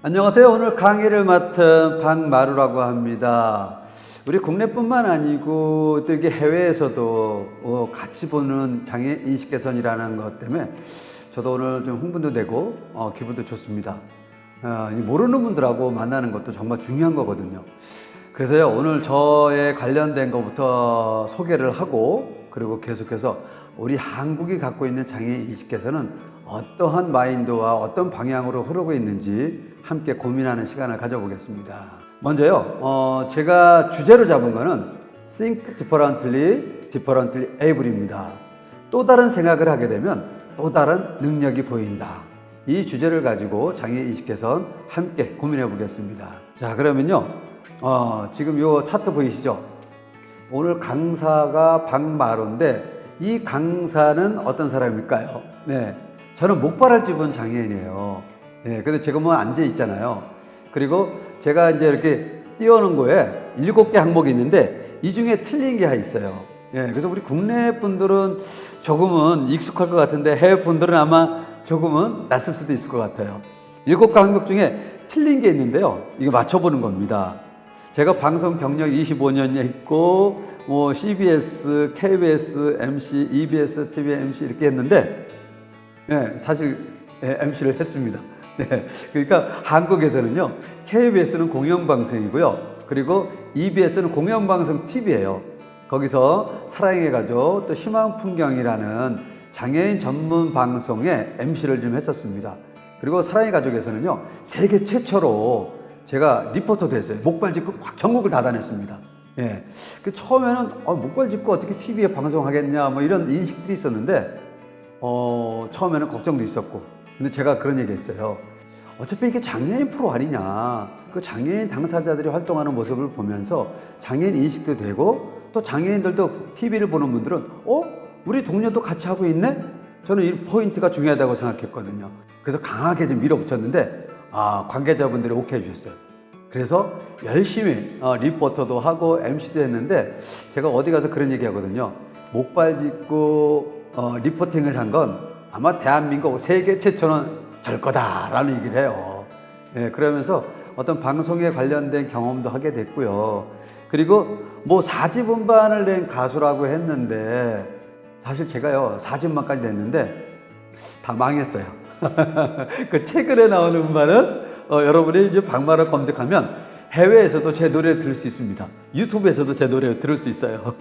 안녕하세요. 오늘 강의를 맡은 박마루라고 합니다. 우리 국내뿐만 아니고 또 이게 해외에서도 같이 보는 장애 인식 개선이라는 것 때문에 저도 오늘 좀 흥분도 되고 기분도 좋습니다. 모르는 분들하고 만나는 것도 정말 중요한 거거든요. 그래서요, 오늘 저에 관련된 것부터 소개를 하고 그리고 계속해서 우리 한국이 갖고 있는 장애 인식 개선은 어떠한 마인드와 어떤 방향으로 흐르고 있는지 함께 고민하는 시간을 가져보겠습니다. 먼저요, 제가 주제로 잡은 거는 Think differently able입니다. 또 다른 생각을 하게 되면 또 다른 능력이 보인다. 이 주제를 가지고 장애인식 개선 함께 고민해 보겠습니다. 자, 그러면요, 지금 요 차트 보이시죠? 오늘 강사가 박마루인데 이 강사는 어떤 사람일까요? 네, 저는 목발을 찝은 장애인이에요. 네, 근데 제가 뭐 앉아 있잖아요. 그리고 제가 이제 이렇게 뛰어오는 거에 7개 항목이 있는데 이 중에 틀린 게 있어요. 예, 그래서 우리 국내 분들은 조금은 익숙할 것 같은데 해외 분들은 아마 조금은 낯설 수도 있을 것 같아요. 7개 항목 중에 틀린 게 있는데요. 이거 맞춰보는 겁니다. 제가 방송 경력 25년이 있고 뭐 CBS, KBS MC, EBS TV MC 이렇게 했는데 사실 MC를 했습니다. 그러니까 한국에서는요, KBS는 공영방송이고요, 그리고 EBS는 공영방송 TV예요. 거기서 사랑의 가족 또 희망풍경이라는 장애인 전문 방송에 MC를 좀 했었습니다. 그리고 사랑의 가족에서는요, 세계 최초로 제가 리포터 됐어요. 목발 짚고 막 전국을 다 다녔습니다. 처음에는 목발 짚고 어떻게 TV에 방송하겠냐 뭐 이런 인식들이 있었는데 처음에는 걱정도 있었고, 근데 제가 그런 얘기 했어요. 어차피 이게 장애인 프로 아니냐. 그 장애인 당사자들이 활동하는 모습을 보면서 장애인 인식도 되고 또 장애인들도 TV를 보는 분들은 우리 동료도 같이 하고 있네? 저는 이 포인트가 중요하다고 생각했거든요. 그래서 강하게 좀 밀어붙였는데 관계자분들이 오케이 해주셨어요. 그래서 열심히 리포터도 하고 MC도 했는데 제가 어디 가서 그런 얘기 하거든요. 목발 짚고 리포팅을 한 건 아마 대한민국 세계 최초는 절 거다라는 얘기를 해요. 그러면서 어떤 방송에 관련된 경험도 하게 됐고요. 그리고 뭐 4집 음반을 낸 가수라고 했는데 사실 제가요 4집만까지 냈는데 다 망했어요. 그 최근에 나오는 음반은 여러분이 이제 박마루 검색하면 해외에서도 제 노래를 들을 수 있습니다. 유튜브에서도 제 노래를 들을 수 있어요.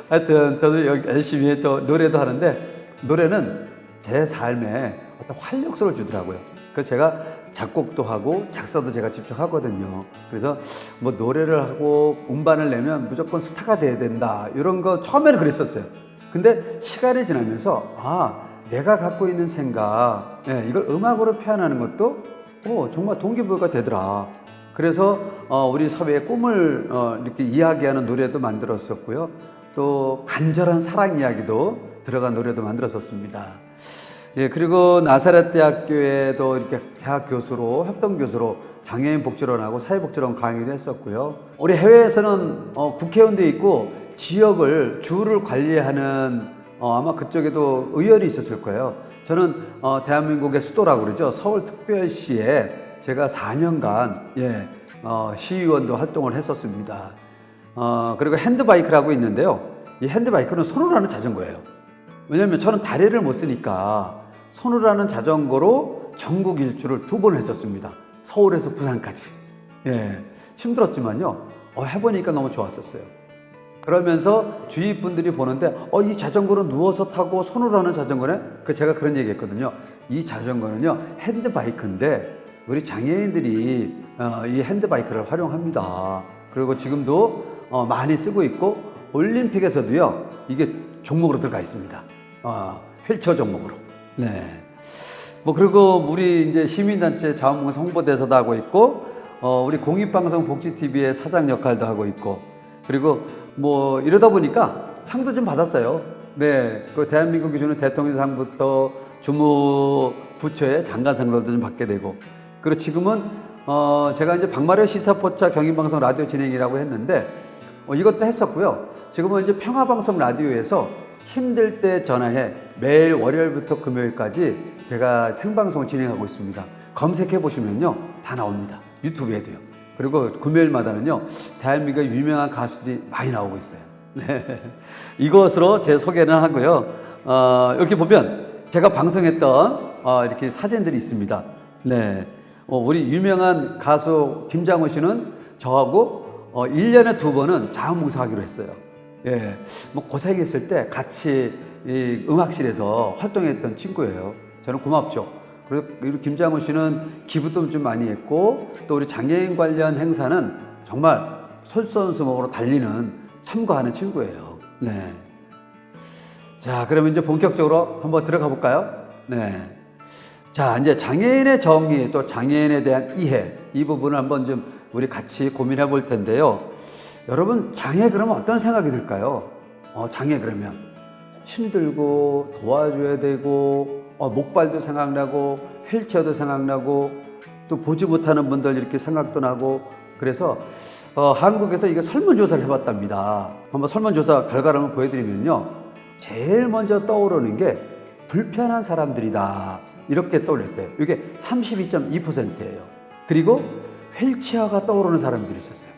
하여튼 저도 열심히 또 노래도 하는데 노래는 제 삶에 어떤 활력소를 주더라고요. 그래서 제가 작곡도 하고 작사도 제가 직접 하거든요. 그래서 뭐 노래를 하고 음반을 내면 무조건 스타가 돼야 된다 이런 거 처음에는 그랬었어요. 근데 시간이 지나면서 내가 갖고 있는 생각, 이걸 음악으로 표현하는 것도 정말 동기부여가 되더라. 그래서 우리 사회의 꿈을 이렇게 이야기하는 노래도 만들었었고요. 또 간절한 사랑 이야기도 들어간 노래도 만들었었습니다. 그리고 나사렛 대학교에도 이렇게 대학 교수로, 협동 교수로 장애인 복지론하고 사회복지론 강의도 했었고요. 우리 해외에서는 국회의원도 있고 지역을 주를 관리하는 아마 그쪽에도 의원이 있었을 거예요. 저는 대한민국의 수도라고 그러죠. 서울특별시에 제가 4년간 시의원도 활동을 했었습니다. 그리고 핸드바이크라고 있는데요. 이 핸드바이크는 손으로 하는 자전거예요. 왜냐하면 저는 다리를 못 쓰니까 손으로 하는 자전거로 전국 일주를 2번 했었습니다. 서울에서 부산까지. 힘들었지만요. 해보니까 너무 좋았었어요. 그러면서 주위 분들이 보는데 이 자전거는 누워서 타고 손으로 하는 자전거네? 제가 그런 얘기 했거든요. 이 자전거는요 핸드바이크인데 우리 장애인들이 이 핸드바이크를 활용합니다. 그리고 지금도 많이 쓰고 있고 올림픽에서도요 이게 종목으로 들어가 있습니다. 휠체어 종목으로. 그리고 우리 이제 시민단체 자원봉사 홍보대사도 하고 있고 우리 공익방송복지TV의 사장 역할도 하고 있고, 그리고 뭐 이러다 보니까 상도 좀 받았어요. 그 대한민국이 주는 대통령상부터 주무부처의 장관상도 좀 받게 되고, 그리고 지금은 제가 이제 박마루 시사포차 경인방송 라디오 진행이라고 했는데 이것도 했었고요. 지금은 이제 평화방송 라디오에서 힘들 때 전화해 매일 월요일부터 금요일까지 제가 생방송을 진행하고 있습니다. 검색해 보시면요 다 나옵니다. 유튜브에도요. 그리고 금요일마다는요 대한민국의 유명한 가수들이 많이 나오고 있어요. 네. 이것으로 제 소개는 하고요. 이렇게 보면 제가 방송했던 이렇게 사진들이 있습니다. 네. 우리 유명한 가수 김장훈 씨는 저하고 1년에 2번은 자원봉사하기로 했어요. 예. 뭐 고생했을 때 같이 이 음악실에서 활동했던 친구예요. 저는 고맙죠. 그리고 김장훈 씨는 기부도 좀 많이 했고 또 우리 장애인 관련 행사는 정말 솔선수범으로 달리는 참가하는 친구예요. 네. 자, 그러면 이제 본격적으로 한번 들어가 볼까요? 네. 자, 이제 장애인의 정의 또 장애인에 대한 이해 이 부분을 한번 좀 우리 같이 고민해 볼 텐데요. 여러분 장애 그러면 어떤 생각이 들까요? 장애 그러면 힘들고 도와줘야 되고 목발도 생각나고 휠체어도 생각나고 또 보지 못하는 분들 이렇게 생각도 나고 그래서 한국에서 이게 설문조사를 해봤답니다. 한번 설문조사 결과를 한번 보여드리면요. 제일 먼저 떠오르는 게 불편한 사람들이다. 이렇게 떠올렸대요. 이게 32.2%예요. 그리고 휠체어가 떠오르는 사람들이 있었어요.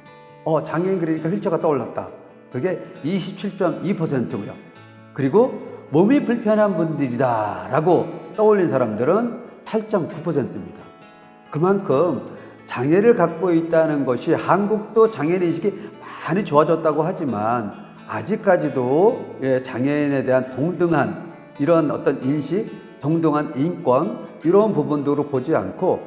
장애인 그러니까 휠체어가 떠올랐다. 그게 27.2%고요. 그리고 몸이 불편한 분들이다 라고 떠올린 사람들은 8.9%입니다. 그만큼 장애를 갖고 있다는 것이 한국도 장애인 인식이 많이 좋아졌다고 하지만 아직까지도 장애인에 대한 동등한 이런 어떤 인식, 동등한 인권 이런 부분으로 보지 않고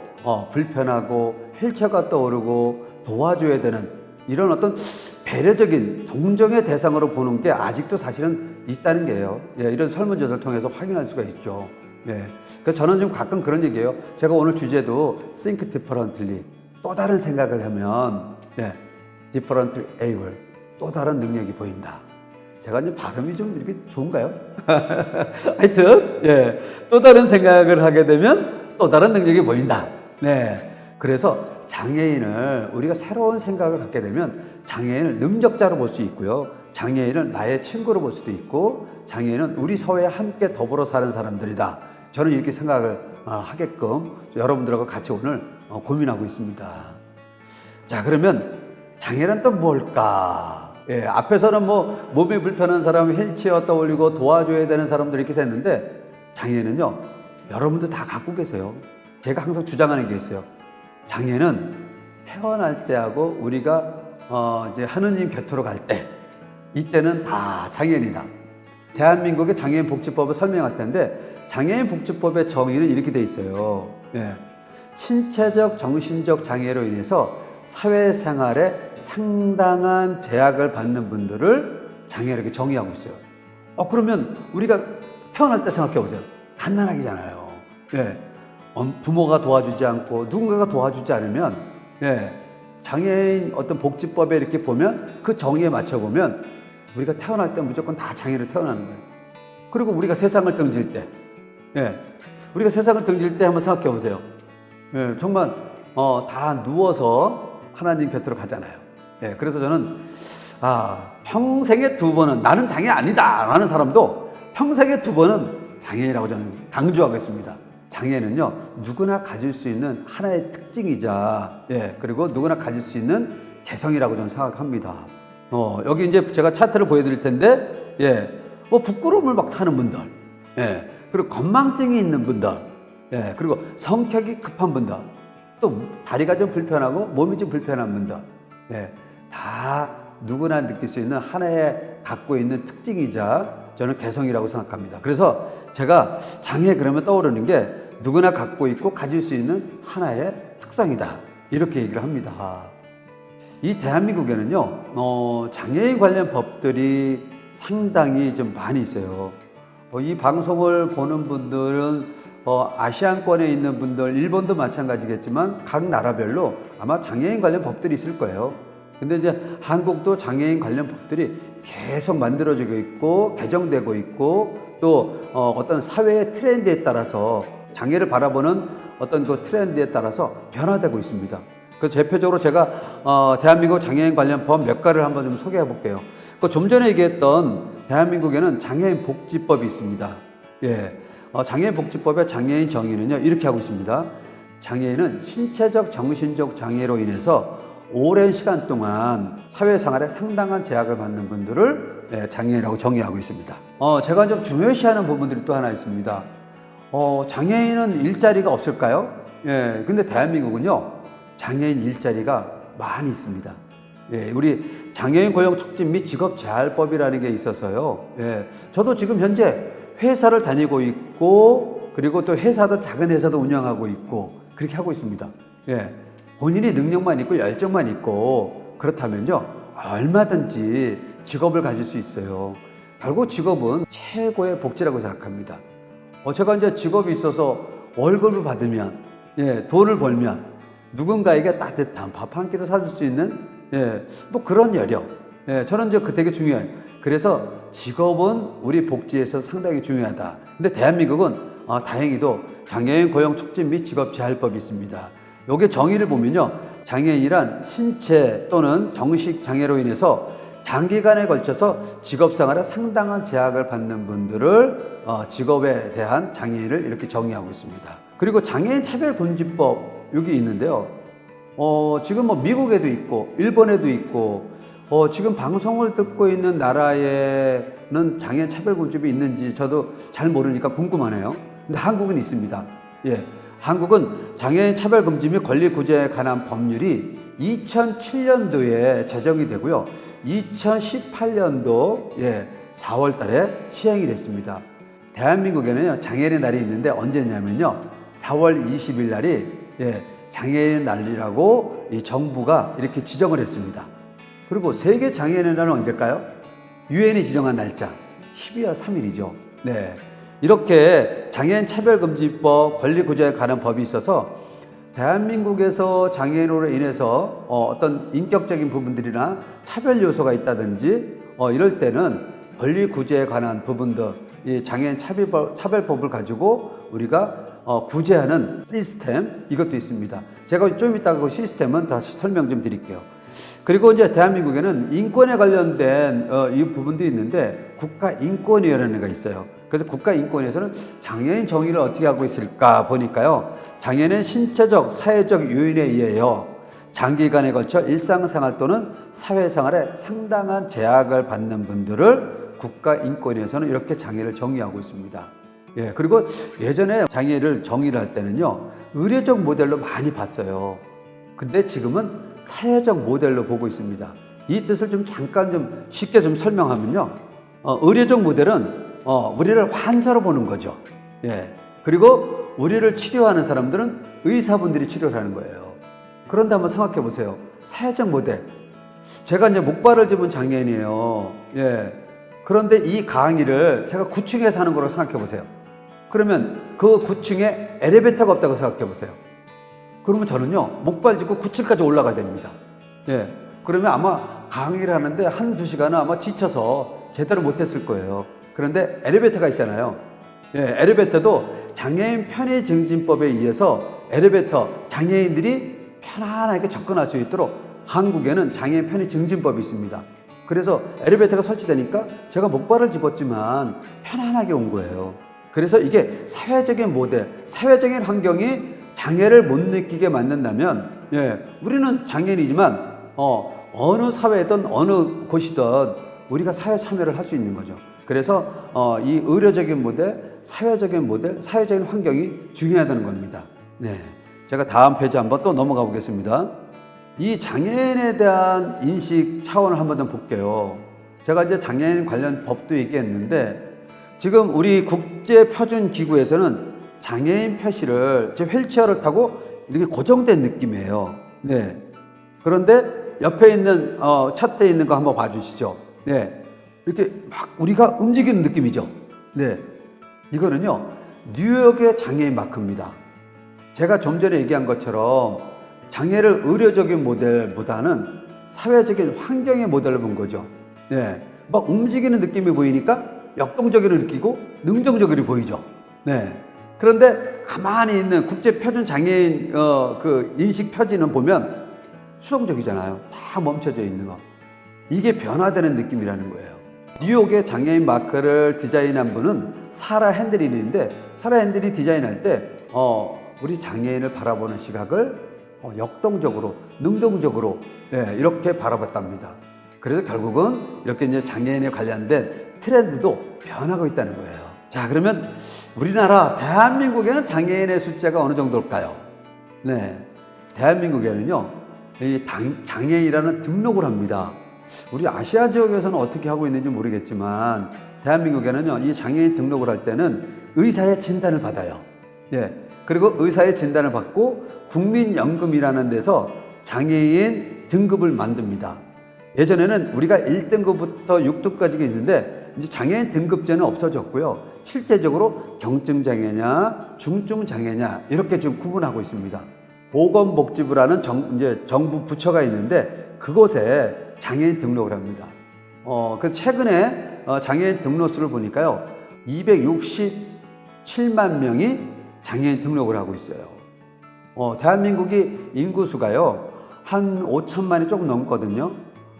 불편하고 휠체어가 떠오르고 도와줘야 되는 이런 어떤 배려적인 동정의 대상으로 보는 게 아직도 사실은 있다는 게요. 이런 설문조사를 통해서 확인할 수가 있죠. 그래서 저는 좀 가끔 그런 얘기해요. 제가 오늘 주제도 think differently 또 다른 생각을 하면 different able 또 다른 능력이 보인다. 제가 이제 발음이 좀 이렇게 좋은가요? 하여튼 또 다른 생각을 하게 되면 또 다른 능력이 보인다. 그래서 장애인을 우리가 새로운 생각을 갖게 되면 장애인을 능력자로 볼 수 있고요. 장애인을 나의 친구로 볼 수도 있고 장애인은 우리 사회에 함께 더불어 사는 사람들이다. 저는 이렇게 생각을 하게끔 여러분들하고 같이 오늘 고민하고 있습니다. 자, 그러면 장애는 또 뭘까? 앞에서는 뭐 몸이 불편한 사람 휠체어 떠올리고 도와줘야 되는 사람들 이렇게 됐는데 장애는요 여러분들 다 갖고 계세요. 제가 항상 주장하는 게 있어요. 장애는 태어날 때하고 우리가 이제 하느님 곁으로 갈 때 이때는 다 장애인이다. 대한민국의 장애인 복지법을 설명할 텐데 장애인 복지법의 정의는 이렇게 돼 있어요. 신체적 정신적 장애로 인해서 사회생활에 상당한 제약을 받는 분들을 장애로 이렇게 정의하고 있어요. 그러면 우리가 태어날 때 생각해 보세요. 갓난아기잖아요. 부모가 도와주지 않고 누군가가 도와주지 않으면 장애인 어떤 복지법에 이렇게 보면 그 정의에 맞춰 보면 우리가 태어날 때 무조건 다 장애로 태어나는 거예요. 그리고 우리가 세상을 등질 때 우리가 세상을 등질 때 한번 생각해 보세요. 정말 다 누워서 하나님 곁으로 가잖아요. 그래서 저는 평생에 2번은 나는 장애 아니다 라는 사람도 평생에 2번은 장애인이라고 저는 강조하겠습니다. 장애는요 누구나 가질 수 있는 하나의 특징이자 그리고 누구나 가질 수 있는 개성이라고 저는 생각합니다. 여기 이제 제가 차트를 보여드릴 텐데 부끄러움을 막 타는 분들 그리고 건망증이 있는 분들 그리고 성격이 급한 분들 또 다리가 좀 불편하고 몸이 좀 불편한 분들 다 누구나 느낄 수 있는 하나의 갖고 있는 특징이자 저는 개성이라고 생각합니다. 그래서 제가 장애 그러면 떠오르는 게 누구나 갖고 있고 가질 수 있는 하나의 특성이다 이렇게 얘기를 합니다. 이 대한민국에는요 장애인 관련 법들이 상당히 좀 많이 있어요. 이 방송을 보는 분들은 아시안권에 있는 분들 일본도 마찬가지겠지만 각 나라별로 아마 장애인 관련 법들이 있을 거예요. 근데 이제 한국도 장애인 관련 법들이 계속 만들어지고 있고 개정되고 있고 또 어떤 사회의 트렌드에 따라서 장애를 바라보는 어떤 그 트렌드에 따라서 변화되고 있습니다. 그래서 대표적으로 제가 대한민국 장애인 관련 법 몇 가지를 한번 좀 소개해 볼게요. 좀 전에 얘기했던 대한민국에는 장애인 복지법이 있습니다. 장애인 복지법의 장애인 정의는요 이렇게 하고 있습니다. 장애인은 신체적, 정신적 장애로 인해서 오랜 시간 동안 사회생활에 상당한 제약을 받는 분들을 장애인이라고 정의하고 있습니다. 제가 좀 중요시하는 부분들이 또 하나 있습니다. 장애인은 일자리가 없을까요? 근데 대한민국은요, 장애인 일자리가 많이 있습니다. 우리 장애인 고용 촉진 및 직업 재활법이라는 게 있어서요. 저도 지금 현재 회사를 다니고 있고, 그리고 또 회사도 작은 회사도 운영하고 있고, 그렇게 하고 있습니다. 본인이 능력만 있고 열정만 있고 그렇다면요, 얼마든지 직업을 가질 수 있어요. 결국 직업은 최고의 복지라고 생각합니다. 제가 이제 직업이 있어서 월급을 받으면, 돈을 벌면 누군가에게 따뜻한 밥 한 끼도 사줄 수 있는, 뭐 그런 여력. 저는 이제 그 되게 중요해요. 그래서 직업은 우리 복지에서 상당히 중요하다. 근데 대한민국은 다행히도 장애인 고용 촉진 및 직업 재활법이 있습니다. 요게 정의를 보면요, 장애인이란 신체 또는 정식 장애로 인해서 장기간에 걸쳐서 직업생활에 상당한 제약을 받는 분들을 직업에 대한 장애인을 이렇게 정의하고 있습니다. 그리고 장애인 차별금지법 여기 있는데요. 지금 뭐 미국에도 있고 일본에도 있고, 지금 방송을 듣고 있는 나라에는 장애인 차별금지법이 있는지 저도 잘 모르니까 궁금하네요. 근데 한국은 있습니다. 한국은 장애인 차별금지 및 권리구제에 관한 법률이 2007년도에 제정이 되고요, 2018년도 4월 달에 시행이 됐습니다. 대한민국에는요, 장애인의 날이 있는데 언제냐면요, 4월 20일 날이 장애인 날이라고 이 정부가 이렇게 지정을 했습니다. 그리고 세계 장애인의 날은 언제일까요? 유엔이 지정한 날짜 12월 3일이죠. 이렇게 장애인 차별금지법, 권리구제에 관한 법이 있어서 대한민국에서 장애인으로 인해서 어떤 인격적인 부분들이나 차별 요소가 있다든지 이럴 때는 권리구제에 관한 부분들, 이 장애인 차별법을 가지고 우리가 구제하는 시스템, 이것도 있습니다. 제가 좀 이따가 그 시스템은 다시 설명 좀 드릴게요. 그리고 이제 대한민국에는 인권에 관련된 이 부분도 있는데 국가인권위원회가 있어요. 그래서 국가인권위에서는 장애인 정의를 어떻게 하고 있을까 보니까요, 장애인은 신체적, 사회적 요인에 의하여 장기간에 걸쳐 일상생활 또는 사회생활에 상당한 제약을 받는 분들을 국가인권위에서는 이렇게 장애를 정의하고 있습니다. 그리고 예전에 장애를 정의를 할 때는요, 의례적 모델로 많이 봤어요. 근데 지금은 사회적 모델로 보고 있습니다. 이 뜻을 좀 잠깐 좀 쉽게 좀 설명하면요, 의례적 모델은 우리를 환자로 보는 거죠. 그리고 우리를 치료하는 사람들은 의사분들이 치료를 하는 거예요. 그런데 한번 생각해 보세요. 사회적 모델. 제가 이제 목발을 집은 장애인이에요. 그런데 이 강의를 제가 9층에 사는 거라고 생각해 보세요. 그러면 그 9층에 엘리베이터가 없다고 생각해 보세요. 그러면 저는요, 목발 짚고 9층까지 올라가야 됩니다. 그러면 아마 강의를 하는데 한두 시간은 아마 지쳐서 제대로 못했을 거예요. 그런데 엘리베이터가 있잖아요. 엘리베이터도 장애인 편의증진법에 의해서 엘리베이터 장애인들이 편안하게 접근할 수 있도록 한국에는 장애인 편의증진법이 있습니다. 그래서 엘리베이터가 설치되니까 제가 목발을 집었지만 편안하게 온 거예요. 그래서 이게 사회적인 모델, 사회적인 환경이 장애를 못 느끼게 만든다면, 우리는 장애인이지만 어느 사회든 어느 곳이든 우리가 사회 참여를 할 수 있는 거죠. 그래서 이 의료적인 모델, 사회적인 모델, 사회적인 환경이 중요하다는 겁니다. 제가 다음 페이지 한번 또 넘어가 보겠습니다. 이 장애인에 대한 인식 차원을 한번 더 볼게요. 제가 이제 장애인 관련 법도 얘기했는데, 지금 우리 국제표준기구에서는 장애인 표시를 제 휠체어를 타고 이렇게 고정된 느낌이에요. 그런데 옆에 있는 차트에 있는 거 한번 봐주시죠. 이렇게 막 우리가 움직이는 느낌이죠. 이거는요, 뉴욕의 장애인 마크입니다. 제가 좀 전에 얘기한 것처럼 장애를 의료적인 모델보다는 사회적인 환경의 모델로 본 거죠. 막 움직이는 느낌이 보이니까 역동적으로 느끼고 능동적으로 보이죠. 그런데 가만히 있는 국제표준 장애인 그 인식 표지는 보면 수동적이잖아요. 다 멈춰져 있는 거. 이게 변화되는 느낌이라는 거예요. 뉴욕의 장애인 마크를 디자인한 분은 사라 핸드린인데, 사라 핸드린이 디자인할 때 우리 장애인을 바라보는 시각을 역동적으로, 능동적으로 이렇게 바라봤답니다. 그래서 결국은 이렇게 이제 장애인에 관련된 트렌드도 변하고 있다는 거예요. 자, 그러면 우리나라 대한민국에는 장애인의 숫자가 어느 정도일까요? 네, 대한민국에는요, 이 장애인이라는 등록을 합니다. 우리 아시아 지역에서는 어떻게 하고 있는지 모르겠지만 대한민국에는요, 이 장애인 등록을 할 때는 의사의 진단을 받아요. 예. 그리고 의사의 진단을 받고 국민연금이라는 데서 장애인 등급을 만듭니다. 예전에는 우리가 1등급부터 6등까지가 있는데 이제 장애인 등급제는 없어졌고요. 실제적으로 경증장애냐, 중증장애냐 이렇게 좀 구분하고 있습니다. 보건복지부라는 이제 정부 부처가 있는데 그곳에 장애인 등록을 합니다. 그 최근에 장애인 등록수를 보니까요, 267만 명이 장애인 등록을 하고 있어요. 대한민국이 인구수가요, 한 5천만이 조금 넘거든요.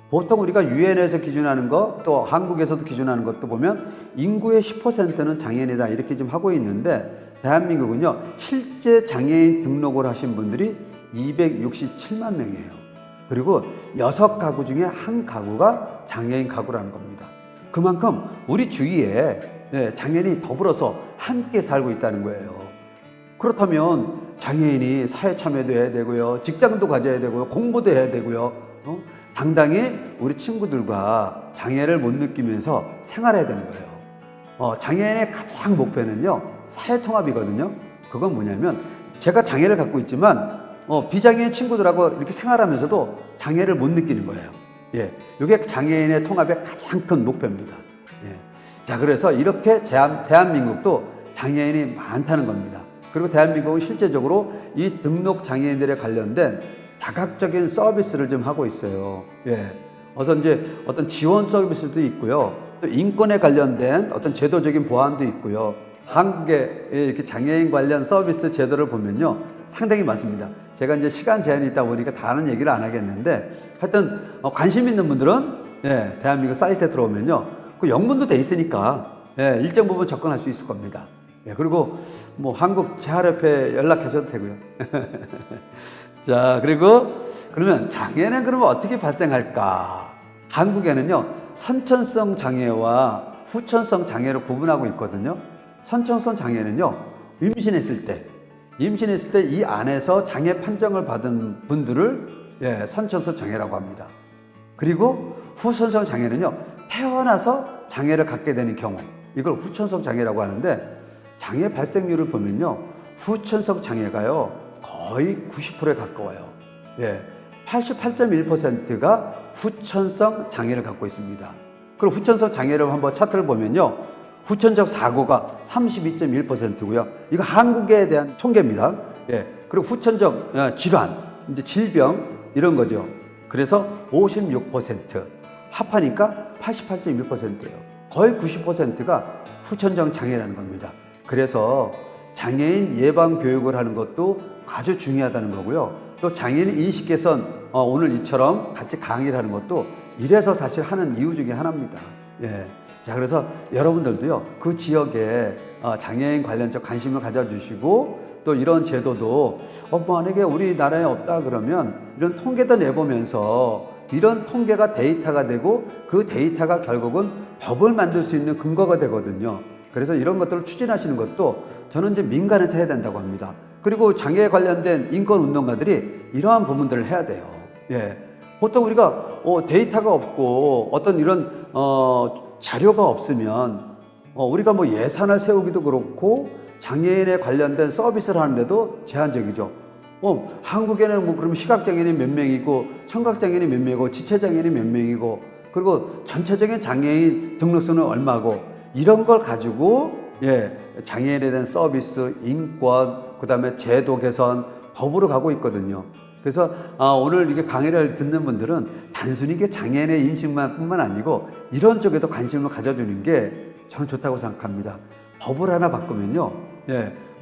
보통 우리가 유엔에서 기준하는 것, 또 한국에서도 기준하는 것도 보면 인구의 10%는 장애인이다 이렇게 좀 하고 있는데 대한민국은요, 실제 장애인 등록을 하신 분들이 267만 명이에요. 그리고 6가구 중에 한 가구가 장애인 가구라는 겁니다. 그만큼 우리 주위에 장애인이 더불어서 함께 살고 있다는 거예요. 그렇다면 장애인이 사회 참여도 해야 되고요, 직장도 가져야 되고요, 공부도 해야 되고요, 당당히 우리 친구들과 장애를 못 느끼면서 생활해야 되는 거예요. 장애인의 가장 목표는요, 사회통합이거든요. 그건 뭐냐면 제가 장애를 갖고 있지만 비장애인 친구들하고 이렇게 생활하면서도 장애를 못 느끼는 거예요. 예, 이게 장애인의 통합의 가장 큰 목표입니다. 예. 자, 그래서 이렇게 대한민국도 장애인이 많다는 겁니다. 그리고 대한민국은 실제적으로 이 등록 장애인들에 관련된 다각적인 서비스를 좀 하고 있어요. 예. 어서 이제 어떤 지원 서비스도 있고요. 또 인권에 관련된 어떤 제도적인 보완도 있고요. 한국의 이렇게 장애인 관련 서비스 제도를 보면요, 상당히 많습니다. 제가 이제 시간 제한이 있다 보니까 다른 얘기를 안 하겠는데, 하여튼 관심 있는 분들은 대한민국 사이트에 들어오면요, 그 영문도 돼 있으니까 일정 부분 접근할 수 있을 겁니다. 그리고 뭐 한국 재활협회에 연락하셔도 되고요. 자, 그리고 그러면 장애는 그러면 어떻게 발생할까? 한국에는요, 선천성 장애와 후천성 장애로 구분하고 있거든요. 선천성 장애는요, 임신했을 때 이 안에서 장애 판정을 받은 분들을 선천성 장애라고 합니다. 그리고 후천성 장애는요, 태어나서 장애를 갖게 되는 경우, 이걸 후천성 장애라고 하는데, 장애 발생률을 보면요, 후천성 장애가요 거의 90%에 가까워요. 88.1%가 후천성 장애를 갖고 있습니다. 그리고 후천성 장애를 한번 차트를 보면요, 후천적 사고가 32.1%고요. 이거 한국에 대한 통계입니다. 그리고 후천적 질환, 이제 질병 이런 거죠. 그래서 56%, 합하니까 88.1%예요. 거의 90%가 후천적 장애라는 겁니다. 그래서 장애인 예방 교육을 하는 것도 아주 중요하다는 거고요. 또 장애인 인식 개선, 오늘 이처럼 같이 강의를 하는 것도 이래서 사실 하는 이유 중에 하나입니다. 자, 그래서 여러분들도요, 그 지역에 장애인 관련적 관심을 가져주시고, 또 이런 제도도 만약에 우리나라에 없다 그러면 이런 통계도 내보면서 이런 통계가 데이터가 되고, 그 데이터가 결국은 법을 만들 수 있는 근거가 되거든요. 그래서 이런 것들을 추진하시는 것도 저는 이제 민간에서 해야 된다고 합니다. 그리고 장애에 관련된 인권 운동가들이 이러한 부분들을 해야 돼요. 보통 우리가 데이터가 없고 어떤 이런 자료가 없으면 우리가 뭐 예산을 세우기도 그렇고 장애인에 관련된 서비스를 하는데도 제한적이죠. 한국에는 뭐 그러면 시각장애인이 몇 명이고 청각장애인이 몇 명이고 지체장애인이 몇 명이고 그리고 전체적인 장애인 등록수는 얼마고 이런 걸 가지고 장애인에 대한 서비스, 인권, 그 다음에 제도 개선, 법으로 가고 있거든요. 그래서 오늘 이게 강의를 듣는 분들은 단순히 이게 장애인의 인식만 뿐만 아니고 이런 쪽에도 관심을 가져주는 게 저는 좋다고 생각합니다. 법을 하나 바꾸면요,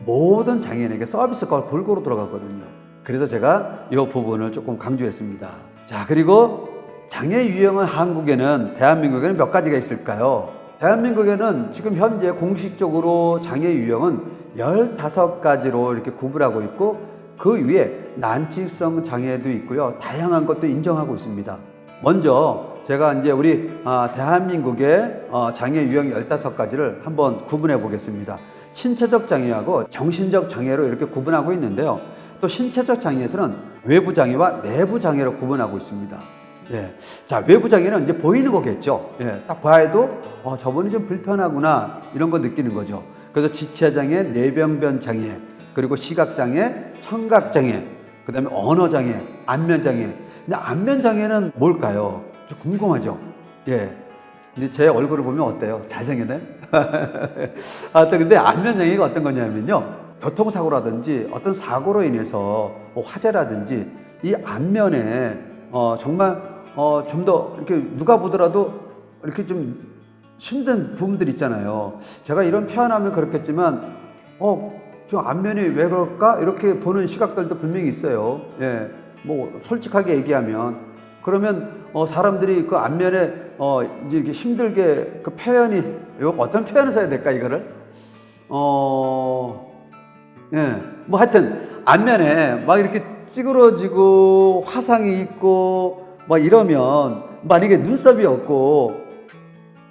모든 장애인에게 서비스가 골고루 들어가거든요. 그래서 제가 이 부분을 조금 강조했습니다. 자, 그리고 장애 유형은 한국에는, 대한민국에는 몇 가지가 있을까요? 대한민국에는 지금 현재 공식적으로 장애 유형은 15가지로 이렇게 구분하고 있고 그 위에 난치성 장애도 있고요. 다양한 것도 인정하고 있습니다. 먼저 제가 이제 우리 대한민국의 장애 유형 15가지를 한번 구분해 보겠습니다. 신체적 장애하고 정신적 장애로 이렇게 구분하고 있는데요. 또 신체적 장애에서는 외부 장애와 내부 장애로 구분하고 있습니다. 예. 자, 외부 장애는 이제 보이는 거겠죠. 예. 딱 봐도 저분이 좀 불편하구나 이런 거 느끼는 거죠. 그래서 지체장애, 뇌병변 장애, 그리고 시각장애, 청각장애, 그 다음에 언어장애, 안면장애. 근데 안면장애는 뭘까요? 좀 궁금하죠? 예. 근데 제 얼굴을 보면 어때요? 잘생겼네? 근데 안면장애가 어떤 거냐면요. 교통사고라든지 어떤 사고로 인해서 화재라든지 이 안면에 정말 좀 더 이렇게 누가 보더라도 이렇게 좀 힘든 부분들 있잖아요. 제가 이런 표현하면 그렇겠지만 좀 안면이 왜 그럴까? 이렇게 보는 시각들도 분명히 있어요. 예. 뭐 솔직하게 얘기하면 그러면 사람들이 그 안면에 이제 이렇게 힘들게 그 표현이 이거 어떤 표현을 써야 될까 이거를 예. 뭐 하여튼 안면에 막 이렇게 찌그러지고 화상이 있고 막 이러면 만약에 눈썹이 없고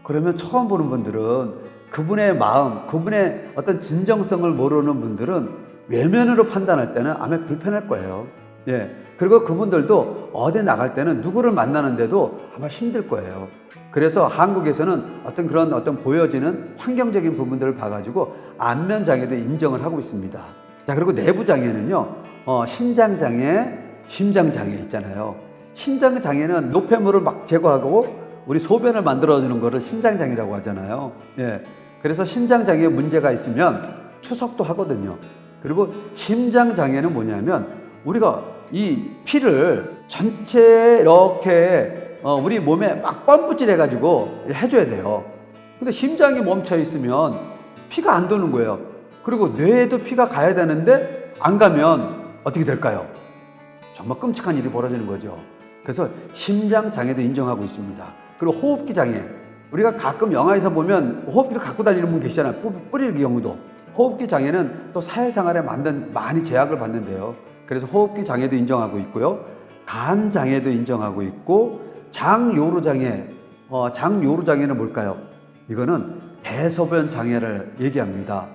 그러면 처음 보는 분들은 그분의 마음, 그분의 어떤 진정성을 모르는 분들은 외면으로 판단할 때는 아마 불편할 거예요. 예. 그리고 그분들도 어디 나갈 때는 누구를 만나는데도 아마 힘들 거예요. 그래서 한국에서는 어떤 보여지는 환경적인 부분들을 봐가지고 안면 장애도 인정을 하고 있습니다. 자, 그리고 내부 장애는요, 신장 장애, 심장 장애 있잖아요. 신장 장애는 노폐물을 막 제거하고 우리 소변을 만들어주는 거를 신장 장애라고 하잖아요. 예. 그래서 신장 장애에 문제가 있으면 추석도 하거든요. 그리고 심장 장애는 뭐냐면 우리가 이 피를 전체 이렇게 우리 몸에 막 펌프질 해가지고 해줘야 돼요. 근데 심장이 멈춰 있으면 피가 안 도는 거예요. 그리고 뇌에도 피가 가야 되는데 안 가면 어떻게 될까요? 정말 끔찍한 일이 벌어지는 거죠. 그래서 심장 장애도 인정하고 있습니다. 그리고 호흡기 장애. 우리가 가끔 영화에서 보면 호흡기를 갖고 다니는 분 계시잖아요. 뿌릴 경우도. 호흡기 장애는 또 사회생활에 많이 제약을 받는데요. 그래서 호흡기 장애도 인정하고 있고요. 간 장애도 인정하고 있고 장요로 장애. 장요로 장애는 뭘까요? 이거는 대소변 장애를 얘기합니다.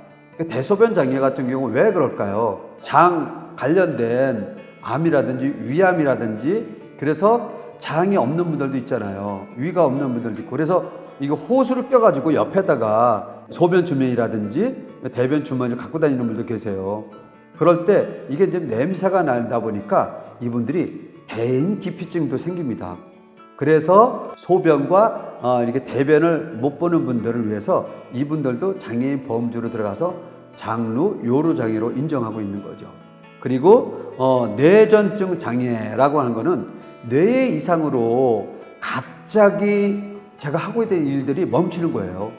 대소변 장애 같은 경우 왜 그럴까요? 장 관련된 암이라든지 위암이라든지 그래서 장이 없는 분들도 있잖아요. 위가 없는 분들도 있고 그래서 이거 호수를 껴가지고 옆에다가 소변 주머니라든지 대변 주머니를 갖고 다니는 분들 계세요. 그럴 때 이게 좀 냄새가 나다 보니까 이분들이 대인 기피증도 생깁니다. 그래서 소변과 이렇게 대변을 못 보는 분들을 위해서 이분들도 장애인 보험주로 들어가서 장루 요로 장애로 인정하고 있는 거죠. 그리고 뇌전증 장애라고 하는 거는 뇌 이상으로 갑자기 제가 하고 있던 일들이 멈추는 거예요.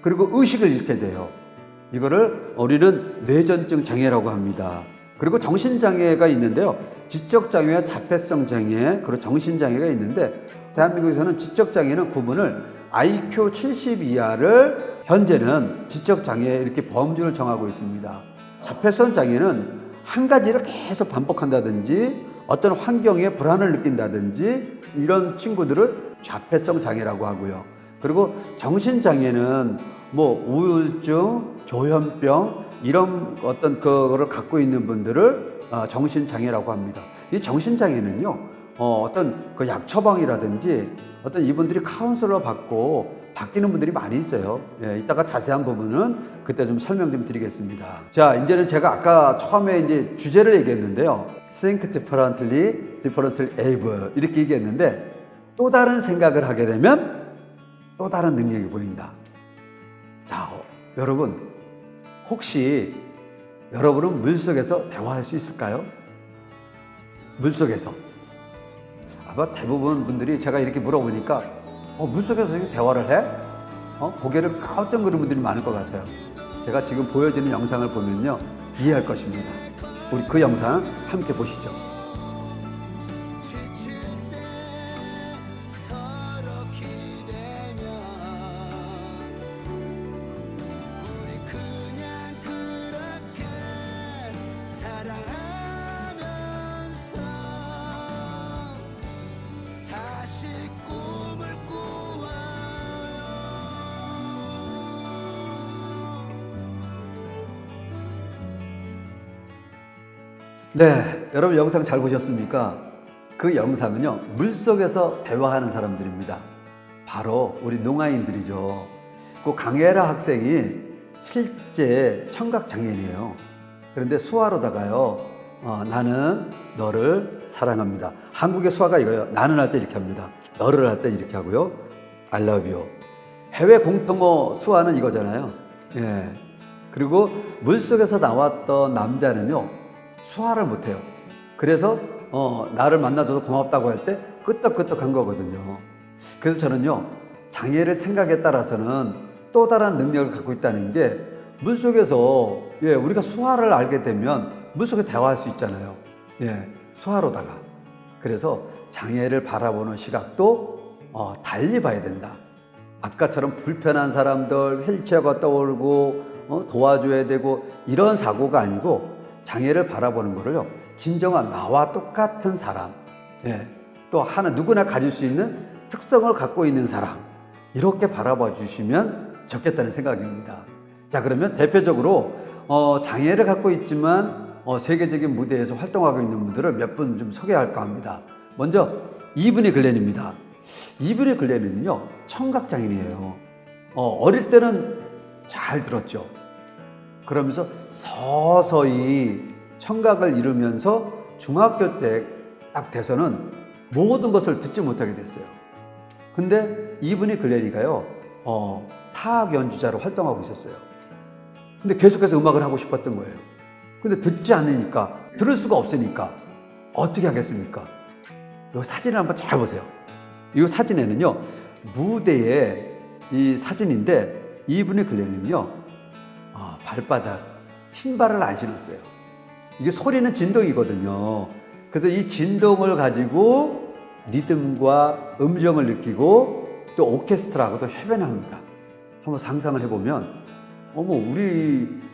그리고 의식을 잃게 돼요. 이거를 우리는 뇌전증 장애라고 합니다. 그리고 정신장애가 있는데요. 지적장애와 자폐성 장애, 그리고 정신장애가 있는데 대한민국에서는 지적장애는 구분을 IQ 70 이하를 현재는 지적장애 이렇게 범주를 정하고 있습니다. 자폐성 장애는 한 가지를 계속 반복한다든지 어떤 환경에 불안을 느낀다든지 이런 친구들을 자폐성 장애라고 하고요. 그리고 정신장애는 뭐 우울증, 조현병 이런 어떤 그거를 갖고 있는 분들을 정신장애라고 합니다. 이 정신장애는요, 어떤 그 약 처방이라든지 어떤 이분들이 카운슬러 받고 바뀌는 분들이 많이 있어요. 예, 이따가 자세한 부분은 그때 좀 설명 좀 드리겠습니다. 자, 이제는 제가 아까 처음에 이제 주제를 얘기했는데요. Think differently, differently able 이렇게 얘기했는데 또 다른 생각을 하게 되면 또 다른 능력이 보인다. 자, 여러분 혹시 여러분은 물속에서 대화할 수 있을까요? 물속에서 아마 대부분 분들이 제가 이렇게 물어보니까 물속에서 이렇게 대화를 해? 고개를 갸우뚱거리는 분들이 많을 것 같아요. 제가 지금 보여지는 영상을 보면요 이해할 것입니다. 우리 그 영상 함께 보시죠. 네, 여러분 영상 잘 보셨습니까? 그 영상은요, 물속에서 대화하는 사람들입니다. 바로 우리 농아인들이죠. 그 강예라 학생이 실제 청각장애인이에요. 그런데 수화로다가요, 나는 너를 사랑합니다. 한국의 수화가 이거예요. 나는 할 때 이렇게 합니다. 너를 할 때 이렇게 하고요. I love you. 해외 공통어 수화는 이거잖아요. 예. 그리고 물속에서 나왔던 남자는요, 수화를 못해요. 그래서 나를 만나줘서 고맙다고 할 때 끄떡끄떡한 거거든요. 그래서 저는요, 장애를 생각에 따라서는 또 다른 능력을 갖고 있다는 게, 물속에서 우리가 수화를 알게 되면 물속에 대화할 수 있잖아요. 수화로다가. 그래서 장애를 바라보는 시각도 달리 봐야 된다. 아까처럼 불편한 사람들, 휠체어가 떠오르고 도와줘야 되고 이런 사고가 아니고, 장애를 바라보는 거를요, 진정한 나와 똑같은 사람, 또 하나 누구나 가질 수 있는 특성을 갖고 있는 사람, 이렇게 바라봐 주시면 좋겠다는 생각입니다. 자, 그러면 대표적으로 장애를 갖고 있지만 세계적인 무대에서 활동하고 있는 분들을 몇 분 좀 소개할까 합니다. 먼저 이브니 글렌입니다. 이브니 글렌은요, 청각장애인이에요. 어릴 때는 잘 들었죠. 그러면서 서서히 청각을 잃으면서 중학교 때 딱 돼서는 모든 것을 듣지 못하게 됐어요. 근데 이브니 글렌이가요, 타악 연주자로 활동하고 있었어요. 근데 계속해서 음악을 하고 싶었던 거예요. 근데 듣지 않으니까, 들을 수가 없으니까 어떻게 하겠습니까? 이 사진을 한번 잘 보세요. 이 사진에는요, 무대에 이 사진인데, 이브니 글렌은요, 발바닥, 신발을 안 신었어요. 이게 소리는 진동이거든요. 그래서 이 진동을 가지고 리듬과 음정을 느끼고 또 오케스트라하고도 협연을 합니다. 한번 상상을 해보면,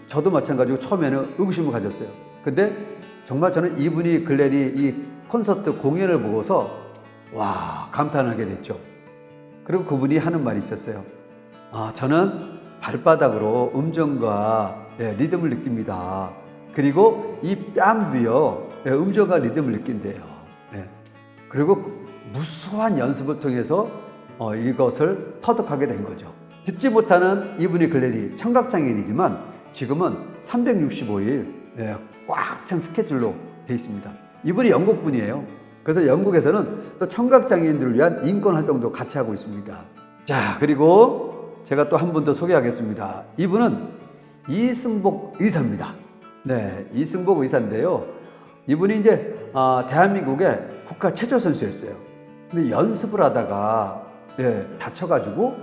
저도 마찬가지고 처음에는 의구심을 가졌어요. 근데 정말 저는 이분이 글렌이 이 콘서트 공연을 보고서 와, 감탄하게 됐죠. 그리고 그분이 하는 말이 있었어요. 저는 발바닥으로 음정과 리듬을 느낍니다. 그리고 이 뺨도요, 음정과 리듬을 느낀대요. 그리고 무수한 연습을 통해서 이것을 터득하게 된 거죠. 듣지 못하는 이분이 글렌이 청각장애인이지만 지금은 365일 꽉 찬 스케줄로 돼 있습니다. 이분이 영국 분이에요. 그래서 영국에서는 또 청각장애인들을 위한 인권 활동도 같이 하고 있습니다. 자, 그리고 제가 또 한 분 더 소개하겠습니다. 이분은 이승복 의사입니다. 네, 이승복 의사인데요. 이분이 이제 대한민국의 국가 체조 선수였어요. 근데 연습을 하다가 다쳐가지고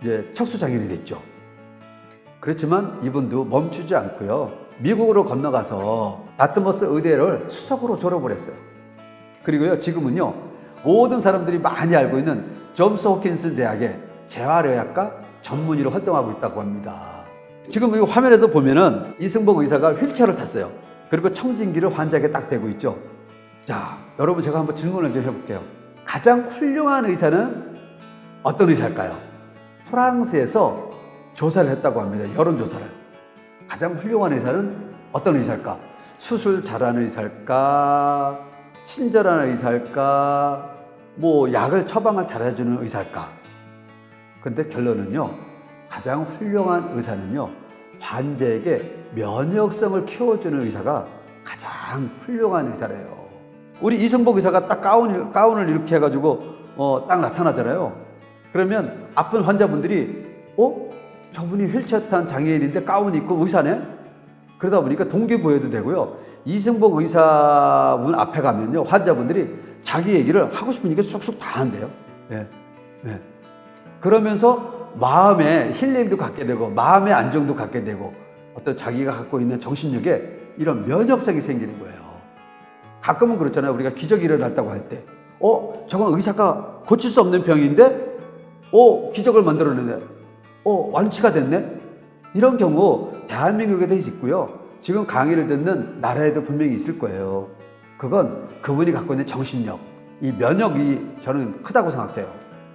이제 척수장애인이 됐죠. 그렇지만 이분도 멈추지 않고요, 미국으로 건너가서 다트머스 의대를 수석으로 졸업을 했어요. 그리고요, 지금은요, 모든 사람들이 많이 알고 있는 존스 홉킨스 대학의 재활의학과 전문의로 활동하고 있다고 합니다. 지금 이 화면에서 보면은 이승복 의사가 휠체어를 탔어요. 그리고 청진기를 환자에게 딱 대고 있죠. 자, 여러분, 제가 한번 질문을 좀 해볼게요. 가장 훌륭한 의사는 어떤 의사일까요? 프랑스에서 조사를 했다고 합니다. 여론조사를. 가장 훌륭한 의사는 어떤 의사일까? 수술 잘하는 의사일까? 친절한 의사일까? 약을 처방을 잘해주는 의사일까? 근데 결론은요, 가장 훌륭한 의사는요, 환자에게 면역성을 키워주는 의사가 가장 훌륭한 의사래요. 우리 이승복 의사가 딱 가운을 이렇게 해가지고 딱 나타나잖아요. 그러면 아픈 환자분들이 저분이 휠체어 탄 장애인인데 가운 입고 의사네? 그러다 보니까 동기부여도 되고요. 이승복 의사분 앞에 가면요, 환자분들이 자기 얘기를 하고 싶은 얘기 쑥쑥 다 한대요. 그러면서 마음의 힐링도 갖게 되고 마음의 안정도 갖게 되고 어떤 자기가 갖고 있는 정신력에 이런 면역성이 생기는 거예요. 가끔은 그렇잖아요. 우리가 기적이 일어났다고 할 때 저건 의사가 고칠 수 없는 병인데 기적을 만들어내네. 완치가 됐네. 이런 경우 대한민국에도 있고요. 지금 강의를 듣는 나라에도 분명히 있을 거예요. 그건 그분이 갖고 있는 정신력, 이 면역이 저는 크다고 생각해요.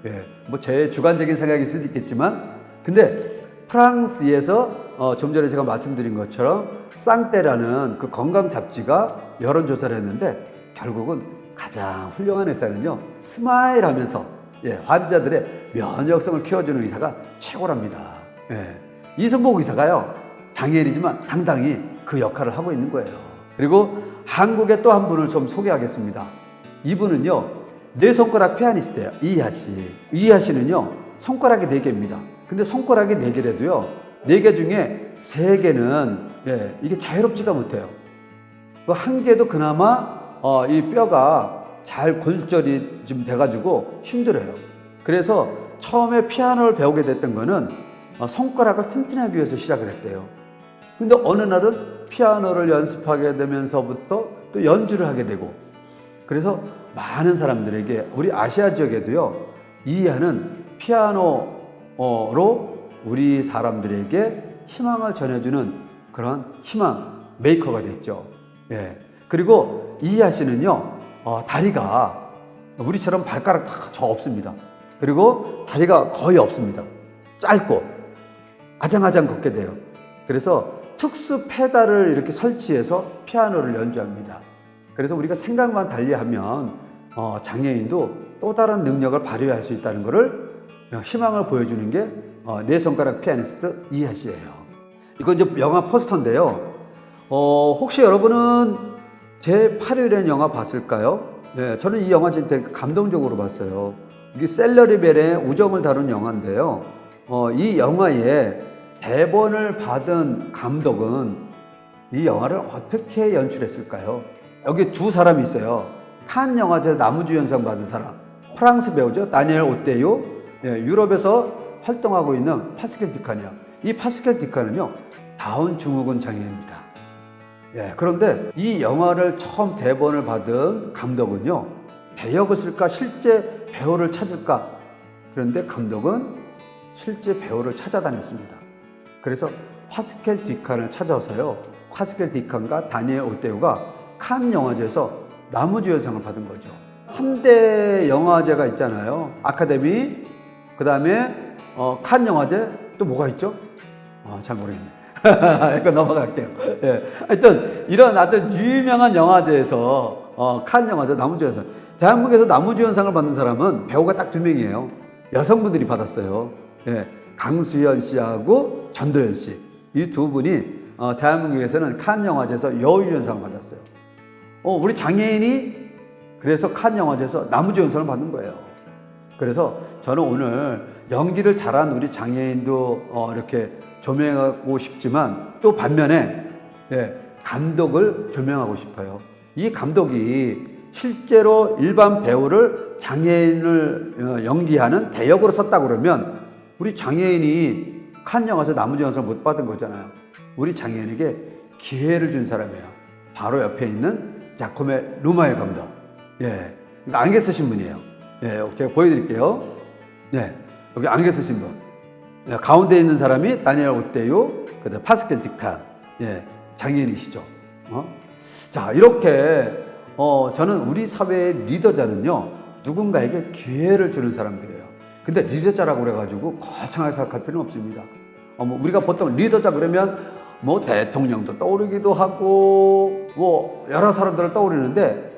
예, 뭐 제 주관적인 생각일 수도 있겠지만, 근데 프랑스에서 좀 전에 제가 말씀드린 것처럼 쌍떼라는 그 건강 잡지가 여론조사를 했는데 결국은 가장 훌륭한 의사는요, 스마일 하면서 환자들의 면역성을 키워주는 의사가 최고랍니다. 예, 이승복 의사가요, 장애인이지만 당당히 그 역할을 하고 있는 거예요. 그리고 한국에 또 한 분을 좀 소개하겠습니다. 이분은요, 네 손가락 피아니스트예요. 이하 씨. 이하 씨는요, 손가락이 4개입니다. 근데 손가락이 4개라도요, 4개 중에 3개는 이게 자유롭지가 못해요. 그 1개도 그나마 이 뼈가 잘 골절이 좀 돼가지고 힘들어요. 그래서 처음에 피아노를 배우게 됐던 거는 손가락을 튼튼하기 위해서 시작을 했대요. 근데 어느 날은 피아노를 연습하게 되면서부터 또 연주를 하게 되고, 그래서 많은 사람들에게, 우리 아시아 지역에도요, 이하는 피아노로 우리 사람들에게 희망을 전해주는 그런 희망 메이커가 됐죠. 예. 그리고 이하 씨는요, 다리가 우리처럼 발가락 저 없습니다. 그리고 다리가 거의 없습니다. 짧고 아장아장 걷게 돼요. 그래서 특수 페달을 이렇게 설치해서 피아노를 연주합니다. 그래서 우리가 생각만 달리하면 장애인도 또 다른 능력을 발휘할 수 있다는 것을 희망을 보여주는 게 네 손가락 피아니스트 이하 씨예요. 이건 이제 영화 포스터인데요. 혹시 여러분은 제 8일의 영화 봤을까요? 네, 저는 이 영화 진짜 되게 감동적으로 봤어요. 이게 셀러리 벨의 우정을 다룬 영화인데요. 이 영화에 대본을 받은 감독은 이 영화를 어떻게 연출했을까요? 여기 두 사람이 있어요. 칸 영화제에서 나무주연상 받은 사람, 프랑스 배우죠. 다니엘 오떼요. 유럽에서 활동하고 있는 파스켈 디칸이요. 이 파스켈 디칸은요, 다운 증후군 장애입니다. 그런데 이 영화를 처음 대본을 받은 감독은요, 배역을 쓸까 실제 배우를 찾을까? 그런데 감독은 실제 배우를 찾아다녔습니다. 그래서 파스켈 디칸을 찾아서요, 파스켈 디칸과 다니엘 오떼요가 칸 영화제에서 나무주연상을 받은 거죠. 3대 영화제가 있잖아요. 아카데미, 그 다음에 칸 영화제, 또 뭐가 있죠? 잘 모르겠네. 이거 넘어갈게요. 하여튼 이런 아주 유명한 영화제에서 칸 영화제 나무주연상, 대한민국에서 나무주연상을 받는 사람은 배우가 딱 2명이에요. 여성분들이 받았어요. 강수현 씨하고 전도연 씨, 이 두 분이 대한민국에서는 칸 영화제에서 여우주연상을 받았어요. 우리 장애인이 그래서 칸 영화제에서 나무주연상을 받는 거예요. 그래서 저는 오늘 연기를 잘한 우리 장애인도 이렇게 조명하고 싶지만, 또 반면에 감독을 조명하고 싶어요. 이 감독이 실제로 일반 배우를 장애인을 연기하는 대역으로 썼다고 그러면 우리 장애인이 칸 영화에서 나무주연상을 못 받은 거잖아요. 우리 장애인에게 기회를 준 사람이에요. 바로 옆에 있는 자코메 루마엘 감독. 안개 쓰신 분이에요. 제가 보여드릴게요. 여기 안개 쓰신 분. 가운데 있는 사람이 다니엘 오떼요, 그다음 파스켈 디칸. 장애인이시죠. 자, 이렇게 저는 우리 사회의 리더자는요, 누군가에게 기회를 주는 사람들이에요. 근데 리더자라고 그래가지고 거창하게 생각할 필요는 없습니다. 우리가 보통 리더자 그러면 뭐 대통령도 떠오르기도 하고 뭐 여러 사람들을 떠오르는데,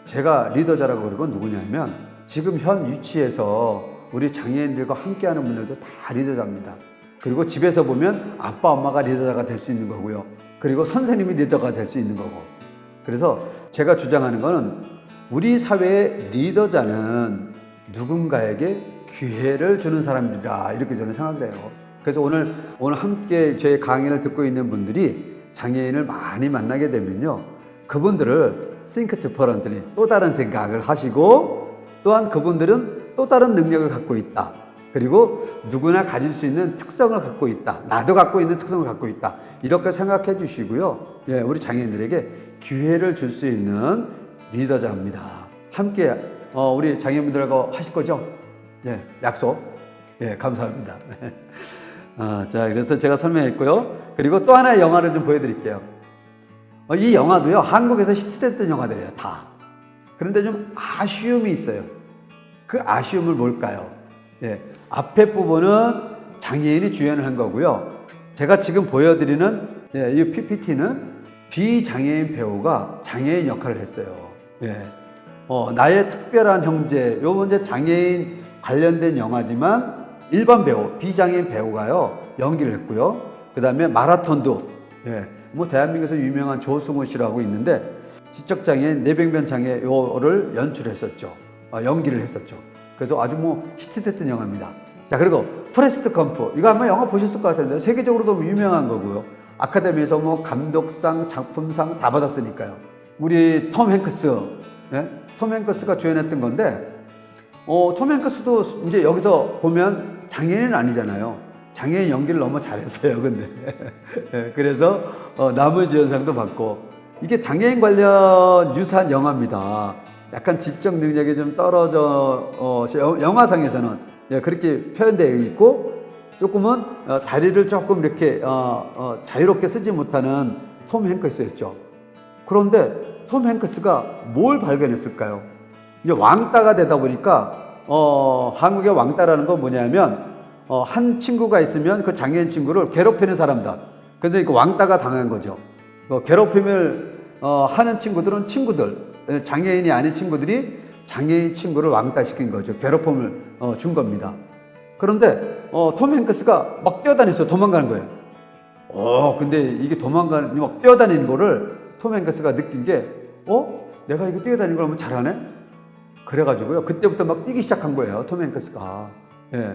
제가 리더자라고 그러고 누구냐면 지금 현 위치에서 우리 장애인들과 함께하는 분들도 다 리더자입니다. 그리고 집에서 보면 아빠 엄마가 리더자가 될 수 있는 거고요. 그리고 선생님이 리더가 될 수 있는 거고. 그래서 제가 주장하는 거는 우리 사회의 리더자는 누군가에게 기회를 주는 사람들이다, 이렇게 저는 생각을 해요. 그래서 오늘 함께 제 강의를 듣고 있는 분들이 장애인을 많이 만나게 되면요, 그분들을 think differently, 또 다른 생각을 하시고, 또한 그분들은 또 다른 능력을 갖고 있다. 그리고 누구나 가질 수 있는 특성을 갖고 있다. 나도 갖고 있는 특성을 갖고 있다. 이렇게 생각해 주시고요. 우리 장애인들에게 기회를 줄 수 있는 리더자입니다. 함께 우리 장애인분들하고 하실 거죠? 약속. 감사합니다. 자, 그래서 제가 설명했고요. 그리고 또 하나의 영화를 좀 보여드릴게요. 이 영화도요, 한국에서 히트됐던 영화들이에요, 다. 그런데 좀 아쉬움이 있어요. 그 아쉬움을 뭘까요? 예, 앞에 부분은 장애인이 주연을 한 거고요. 제가 지금 보여드리는 이 PPT는 비장애인 배우가 장애인 역할을 했어요. 예, 나의 특별한 형제, 요번 이제 장애인 관련된 영화지만 일반 배우, 비장애인 배우가요 연기를 했고요. 그 다음에 마라톤도, 뭐 대한민국에서 유명한 조승우 씨라고 있는데 지적장애인 뇌병변 장애를 연출했었죠. 연기를 했었죠. 그래서 아주 뭐 히트됐던 영화입니다. 자, 그리고 프레스트 컴프, 이거 아마 영화 보셨을 것 같은데 세계적으로도 유명한 거고요. 아카데미에서 뭐 감독상, 작품상 다 받았으니까요. 우리 톰 행크스, 톰 행크스가 주연했던 건데, 톰 행크스도 이제 여기서 보면 장애인은 아니잖아요. 장애인 연기를 너무 잘했어요, 근데. 그래서 남우주연상도 받고, 이게 장애인 관련 유사한 영화입니다. 약간 지적 능력이 좀 떨어져, 영화상에서는 그렇게 표현되어 있고, 조금은 다리를 조금 이렇게 자유롭게 쓰지 못하는 톰 행크스였죠. 그런데 톰 행크스가 뭘 발견했을까요? 이제 왕따가 되다 보니까 한국의 왕따라는 건 뭐냐면 한 친구가 있으면 그 장애인 친구를 괴롭히는 사람다. 그런데 그 왕따가 당한 거죠. 괴롭힘을 하는 친구들은 장애인이 아닌 친구들이 장애인 친구를 왕따시킨 거죠. 괴롭힘을 준 겁니다. 그런데 톰 행크스가 막 뛰어다녔어요. 도망가는 거예요. 근데 이게 막 뛰어다니는 거를 톰 행크스가 느낀 게 내가 이거 뛰어다니는 걸 하면 잘하네? 그래가지고요. 그때부터 막 뛰기 시작한 거예요. 톰 행크스가. 예.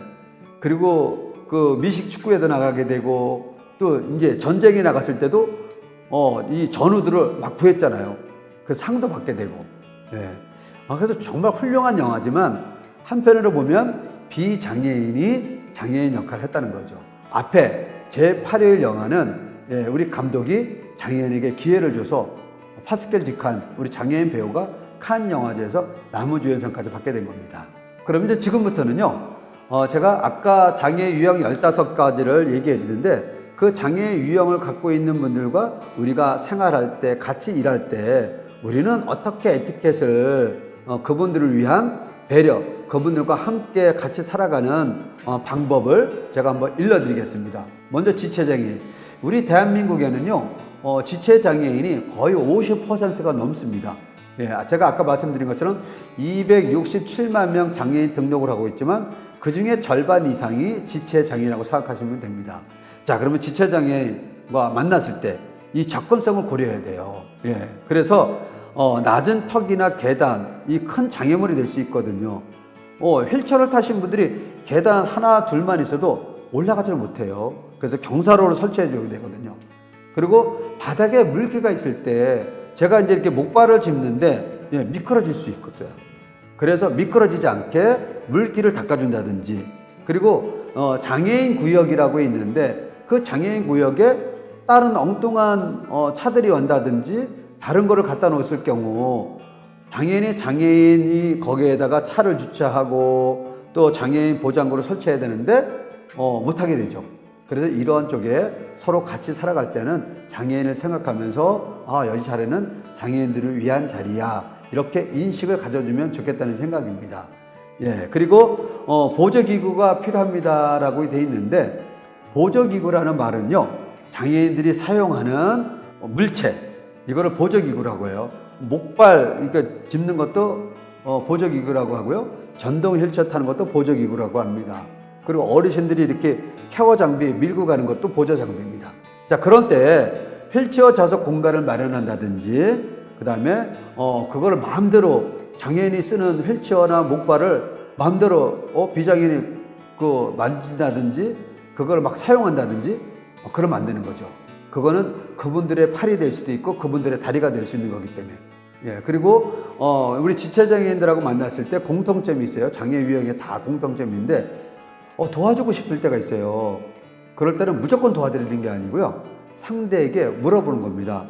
그리고 그 미식 축구에도 나가게 되고 또 이제 전쟁에 나갔을 때도 이 전우들을 막 구했잖아요. 그 상도 받게 되고. 예. 그래서 정말 훌륭한 영화지만 한편으로 보면 비장애인이 장애인 역할을 했다는 거죠. 앞에 제8일 영화는 우리 감독이 장애인에게 기회를 줘서 파스켈 디칸, 우리 장애인 배우가 칸 영화제에서 남우주연상까지 받게 된 겁니다. 그럼 이제 지금부터는요, 제가 아까 장애 유형 15가지를 얘기했는데 그 장애 유형을 갖고 있는 분들과 우리가 생활할 때, 같이 일할 때 우리는 어떻게 에티켓을 그분들을 위한 배려, 그분들과 함께 같이 살아가는 방법을 제가 한번 일러드리겠습니다. 먼저 지체장애인. 우리 대한민국에는요, 지체장애인이 거의 50%가 넘습니다. 제가 아까 말씀드린 것처럼 267만 명 장애인 등록을 하고 있지만 그 중에 절반 이상이 지체장애인이라고 생각하시면 됩니다. 자, 그러면 지체장애인과 만났을 때 이 접근성을 고려해야 돼요. 그래서 낮은 턱이나 계단, 이 큰 장애물이 될 수 있거든요. 휠체어를 타신 분들이 계단 하나, 둘만 있어도 올라가지를 못해요. 그래서 경사로를 설치해 줘야 되거든요. 그리고 바닥에 물기가 있을 때 제가 이제 이렇게 목발을 짚는데 미끄러질 수 있거든요. 그래서 미끄러지지 않게 물기를 닦아준다든지, 그리고 장애인 구역이라고 있는데 그 장애인 구역에 다른 엉뚱한 차들이 온다든지 다른 거를 갖다 놓았을 경우 장애인이 거기에다가 차를 주차하고 또 장애인 보장구를 설치해야 되는데 못하게 되죠. 그래서 이러한 쪽에 서로 같이 살아갈 때는 장애인을 생각하면서 여기 자리는 장애인들을 위한 자리야, 이렇게 인식을 가져주면 좋겠다는 생각입니다. 그리고 보조기구가 필요합니다라고 돼 있는데, 보조기구라는 말은요, 장애인들이 사용하는 물체, 이거를 보조기구라고 해요. 목발, 그러니까 짚는 것도 보조기구라고 하고요. 전동 휠체어 타는 것도 보조기구라고 합니다. 그리고 어르신들이 이렇게 케어 장비 밀고 가는 것도 보조 장비입니다. 자, 그런 때 휠체어 좌석 공간을 마련한다든지, 그 다음에 그거를 마음대로 장애인이 쓰는 휠체어나 목발을 마음대로 비장애인이 만진다든지 그걸 막 사용한다든지 그러면 안 되는 거죠. 그거는 그분들의 팔이 될 수도 있고 그분들의 다리가 될 수 있는 거기 때문에. 그리고 우리 지체장애인들하고 만났을 때 공통점이 있어요. 장애 유형에 다 공통점인데 도와주고 싶을 때가 있어요. 그럴 때는 무조건 도와드리는 게 아니고요, 상대에게 물어보는 겁니다.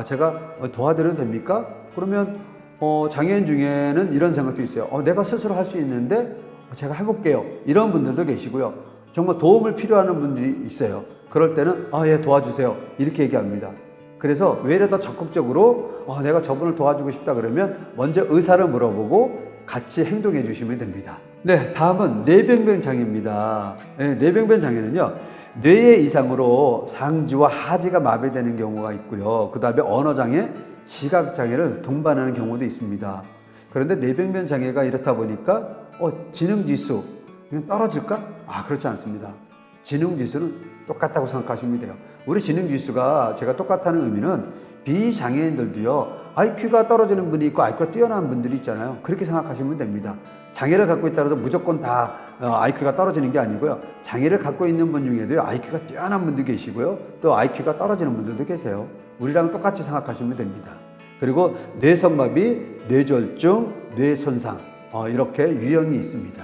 제가 도와드려도 됩니까? 그러면 장애인 중에는 이런 생각도 있어요. 내가 스스로 할 수 있는데 제가 해볼게요, 이런 분들도 계시고요. 정말 도움을 필요하는 분들이 있어요. 그럴 때는 예, 도와주세요, 이렇게 얘기합니다. 그래서 외래 더 적극적으로 내가 저분을 도와주고 싶다 그러면 먼저 의사를 물어보고 같이 행동해 주시면 됩니다. 네, 다음은 뇌병변 장애입니다. 네, 뇌병변 장애는요, 뇌의 이상으로 상지와 하지가 마비되는 경우가 있고요. 그 다음에 언어장애, 시각장애를 동반하는 경우도 있습니다. 그런데 뇌병변 장애가 이렇다 보니까 지능지수 그냥 떨어질까? 그렇지 않습니다. 지능지수는 똑같다고 생각하시면 돼요. 우리 지능지수가 제가 똑같다는 의미는 비장애인들도요, IQ가 떨어지는 분이 있고 IQ가 뛰어난 분들이 있잖아요. 그렇게 생각하시면 됩니다. 장애를 갖고 있다고 해서 무조건 다 IQ가 떨어지는 게 아니고요. 장애를 갖고 있는 분 중에도요, IQ가 뛰어난 분도 계시고요. 또 IQ가 떨어지는 분들도 계세요. 우리랑 똑같이 생각하시면 됩니다. 그리고 뇌성마비, 뇌졸중, 뇌손상 이렇게 유형이 있습니다.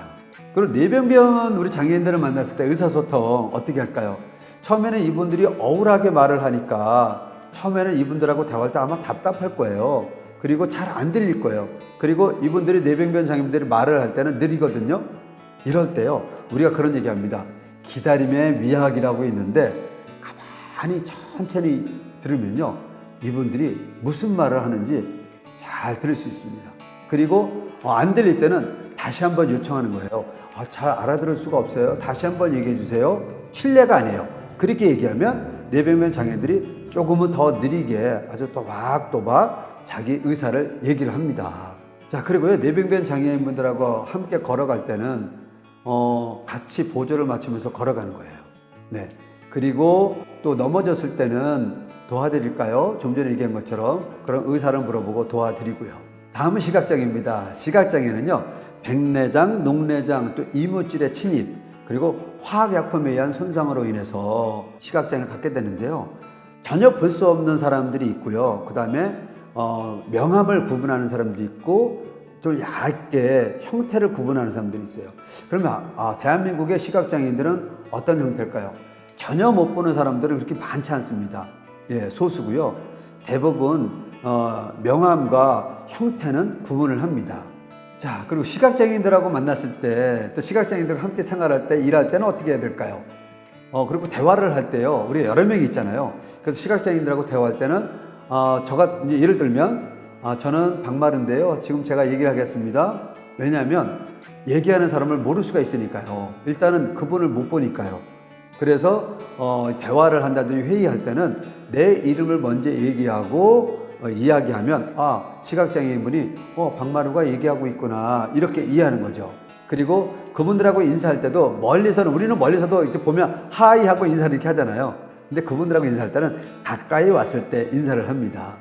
그리고 뇌병변 우리 장애인들을 만났을 때 의사소통 어떻게 할까요? 처음에는 이분들이 억울하게 말을 하니까 처음에는 이분들하고 대화할 때 아마 답답할 거예요. 그리고 잘 안 들릴 거예요. 그리고 이분들이 뇌병변 장애인들이 말을 할 때는 느리거든요. 이럴 때요, 우리가 그런 얘기합니다. 기다림의 미학이라고 있는데 가만히 천천히 들으면요, 이분들이 무슨 말을 하는지 잘 들을 수 있습니다. 그리고 안 들릴 때는 다시 한번 요청하는 거예요. 잘 알아들을 수가 없어요. 다시 한번 얘기해 주세요. 신뢰가 아니에요. 그렇게 얘기하면 뇌병변 장애인들이 조금은 더 느리게 아주 또박또박 자기 의사를 얘기를 합니다. 자, 그리고요, 뇌병변 장애인분들하고 함께 걸어갈 때는 같이 보조를 맞추면서 걸어가는 거예요. 네. 그리고 또 넘어졌을 때는 도와드릴까요? 좀 전에 얘기한 것처럼 그런 의사를 물어보고 도와드리고요. 다음은 시각장애입니다. 시각장애는요, 백내장, 녹내장, 또 이물질의 침입, 그리고 화학약품에 의한 손상으로 인해서 시각장애를 갖게 되는데요. 전혀 볼 수 없는 사람들이 있고요. 그 다음에 명암을 구분하는 사람도 있고 좀 얇게 형태를 구분하는 사람들이 있어요. 그러면 대한민국의 시각장애인들은 어떤 형태일까요? 전혀 못 보는 사람들은 그렇게 많지 않습니다. 예, 소수고요. 대부분 명암과 형태는 구분을 합니다. 자, 그리고 시각장애인들하고 만났을 때, 또 시각장애인들과 함께 생활할 때, 일할 때는 어떻게 해야 될까요? 그리고 대화를 할 때요, 우리가 여러 명이 있잖아요. 그래서 시각장애인들하고 대화할 때는 저가 이제 예를 들면 저는 박마른데요, 지금 제가 얘기를 하겠습니다. 왜냐하면 얘기하는 사람을 모를 수가 있으니까요. 일단은 그분을 못 보니까요. 그래서 대화를 한다든지 회의할 때는 내 이름을 먼저 얘기하고 이야기하면 시각장애인분이 박마루가 얘기하고 있구나, 이렇게 이해하는 거죠. 그리고 그분들하고 인사할 때도 우리는 멀리서도 이렇게 보면 하이 하고 인사를 이렇게 하잖아요. 근데 그분들하고 인사할 때는 가까이 왔을 때 인사를 합니다.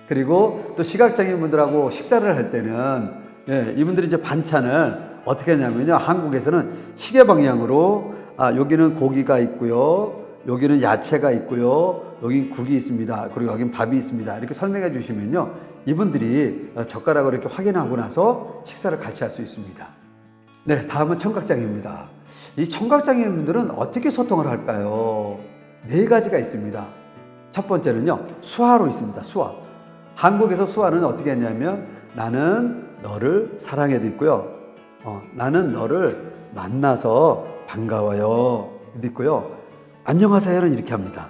그리고 또 시각장애인분들하고 식사를 할 때는 이분들이 이제 반찬을 어떻게 하냐면요, 한국에서는 시계 방향으로 여기는 고기가 있고요, 여기는 야채가 있고요, 여기 국이 있습니다, 그리고 여기는 밥이 있습니다, 이렇게 설명해 주시면요, 이분들이 젓가락으로 이렇게 확인하고 나서 식사를 같이 할 수 있습니다. 네, 다음은 청각장애입니다. 이 청각장애인분들은 어떻게 소통을 할까요? 4가지가 있습니다. 첫 번째는요, 수화로 있습니다. 수화. 한국에서 수화는 어떻게 했냐면 나는 너를 사랑해도 있고요, 나는 너를 만나서 반가워요 도 있고요, 안녕하세요는 이렇게 합니다.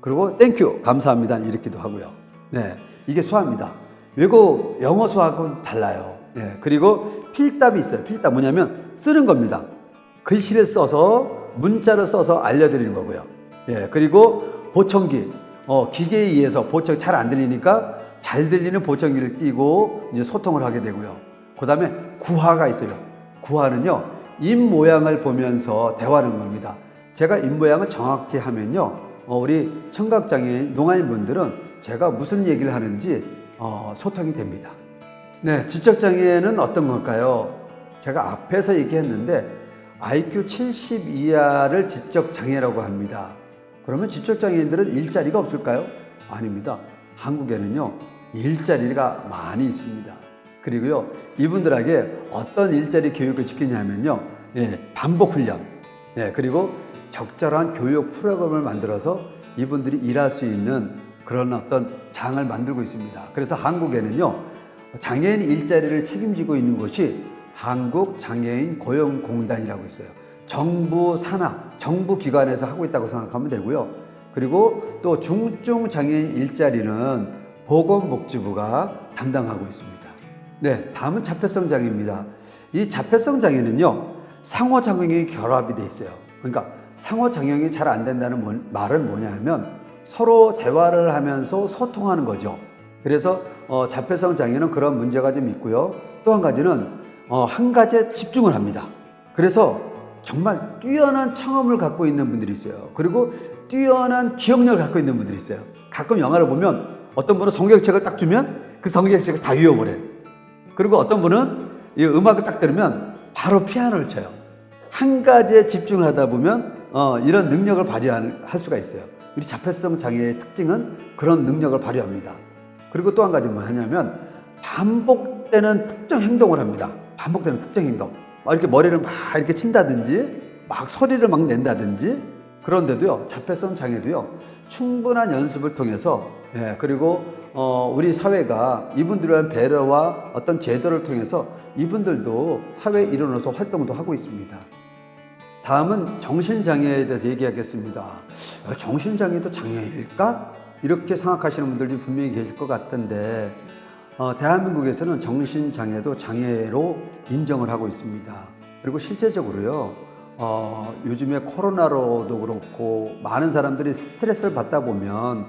그리고 땡큐 감사합니다 이렇게도 하고요. 네, 이게 수화입니다. 외국 영어 수화하고는 달라요. 네, 그리고 필답이 있어요. 필답 뭐냐면 쓰는 겁니다. 글씨를 써서 문자를 써서 알려드리는 거고요. 예, 그리고 보청기, 기계에 의해서 보청기 잘 안 들리니까 잘 들리는 보청기를 끼고 이제 소통을 하게 되고요. 그 다음에 구화가 있어요. 구화는요, 입 모양을 보면서 대화하는 겁니다. 제가 입 모양을 정확히 하면요, 우리 청각장애인 농아인분들은 제가 무슨 얘기를 하는지 소통이 됩니다. 네, 지적장애는 어떤 걸까요? 제가 앞에서 얘기했는데 IQ 70 이하를 지적장애라고 합니다. 그러면 지적장애인들은 일자리가 없을까요? 아닙니다. 한국에는요, 일자리가 많이 있습니다. 그리고요, 이분들에게 어떤 일자리 교육을 시키냐면요, 반복 훈련, 그리고 적절한 교육 프로그램을 만들어서 이분들이 일할 수 있는 그런 어떤 장을 만들고 있습니다. 그래서 한국에는요, 장애인 일자리를 책임지고 있는 곳이 한국장애인 고용공단이라고 있어요. 정부 산하, 정부 기관에서 하고 있다고 생각하면 되고요. 그리고 또 중증 장애인 일자리는 보건복지부가 담당하고 있습니다. 네, 다음은 자폐성 장애입니다. 이 자폐성 장애는요, 상호작용이 결합이 돼 있어요. 그러니까 상호작용이 잘 안 된다는 말은 뭐냐 하면 서로 대화를 하면서 소통하는 거죠. 그래서 자폐성 장애는 그런 문제가 좀 있고요. 또 한 가지는 한 가지에 집중을 합니다. 그래서 정말 뛰어난 청음을 갖고 있는 분들이 있어요. 그리고 뛰어난 기억력을 갖고 있는 분들이 있어요. 가끔 영화를 보면 어떤 분은 성경책을 딱 주면 그 성경책을 다 외워버려요. 그리고 어떤 분은 이 음악을 딱 들으면 바로 피아노를 쳐요. 한 가지에 집중하다 보면 이런 능력을 발휘할 수가 있어요. 우리 자폐성 장애의 특징은 그런 능력을 발휘합니다. 그리고 또 한 가지 뭐냐면 반복되는 특정 행동을 합니다. 반복되는 특정 행동. 이렇게 머리를 막 이렇게 친다든지 막 소리를 막 낸다든지. 그런데도요, 자폐성 장애도요, 충분한 연습을 통해서 그리고 우리 사회가 이분들에 대한 배려와 어떤 제도를 통해서 이분들도 사회에 일어나서 활동도 하고 있습니다. 다음은 정신장애에 대해서 얘기하겠습니다. 정신장애도 장애일까? 이렇게 생각하시는 분들이 분명히 계실 것 같은데 대한민국에서는 정신장애도 장애로 인정을 하고 있습니다. 그리고 실제적으로요, 요즘에 코로나로도 그렇고 많은 사람들이 스트레스를 받다 보면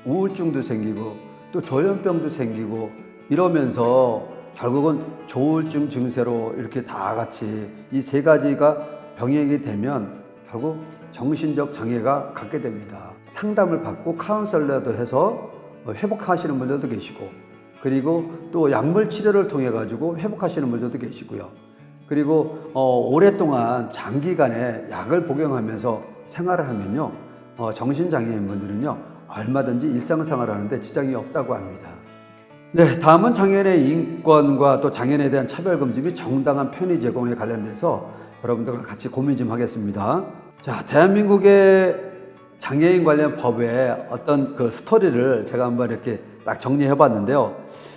우울증도 생기고 또 조현병도 생기고 이러면서 결국은 조울증 증세로 이렇게 다 같이 이 세 가지가 병행이 되면 결국 정신적 장애가 갖게 됩니다. 상담을 받고 카운셀러도 해서 회복하시는 분들도 계시고, 그리고 또 약물 치료를 통해 가지고 회복하시는 분들도 계시고요. 그리고 오랫동안 장기간에 약을 복용하면서 생활을 하면요, 정신장애인 분들은요 얼마든지 일상생활을 하는데 지장이 없다고 합니다. 네, 다음은 장애인의 인권과 또 장애인에 대한 차별금지 및 정당한 편의 제공에 관련돼서 여러분들과 같이 고민 좀 하겠습니다. 자, 대한민국의 장애인 관련 법의 어떤 그 스토리를 제가 한번 이렇게 딱 정리해 봤는데요.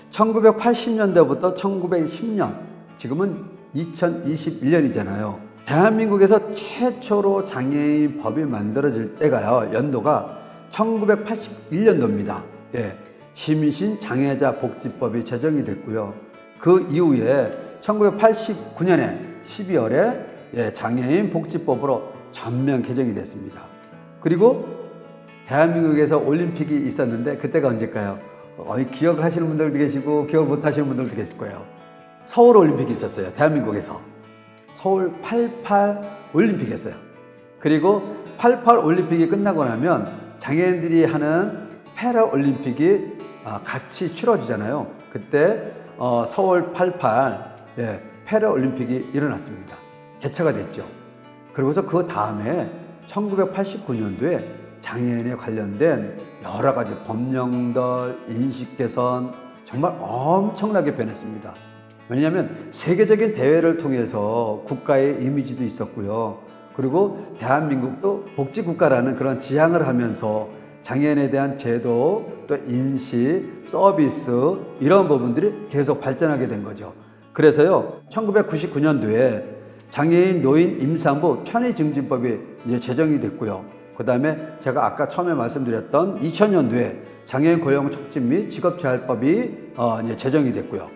1980년대부터 1910년, 지금은 2021년이잖아요. 대한민국에서 최초로 장애인 법이 만들어질 때가요, 연도가 1981년도입니다. 예, 심신 장애자 복지법이 제정이 됐고요. 그 이후에 1989년에 12월에 장애인 복지법으로 전면 개정이 됐습니다. 그리고 대한민국에서 올림픽이 있었는데 그때가 언제일까요? 기억을 하시는 분들도 계시고 기억을 못 하시는 분들도 계실 거예요. 서울 올림픽이 있었어요. 대한민국에서. 서울 88 올림픽이 했어요. 그리고 88 올림픽이 끝나고 나면 장애인들이 하는 패러 올림픽이 같이 치러지잖아요. 그때 서울 88 패러 올림픽이 일어났습니다. 개최가 됐죠. 그러고서 그 다음에 1989년도에 장애인에 관련된 여러 가지 법령들, 인식 개선 정말 엄청나게 변했습니다. 왜냐하면 세계적인 대회를 통해서 국가의 이미지도 있었고요. 그리고 대한민국도 복지국가라는 그런 지향을 하면서 장애인에 대한 제도, 또 인식, 서비스 이런 부분들이 계속 발전하게 된 거죠. 그래서요, 1999년도에 장애인 노인 임산부 편의증진법이 이제 제정이 됐고요. 그 다음에 제가 아까 처음에 말씀드렸던 2000년도에 장애인 고용 촉진 및 직업재활법이 이제 제정이 됐고요.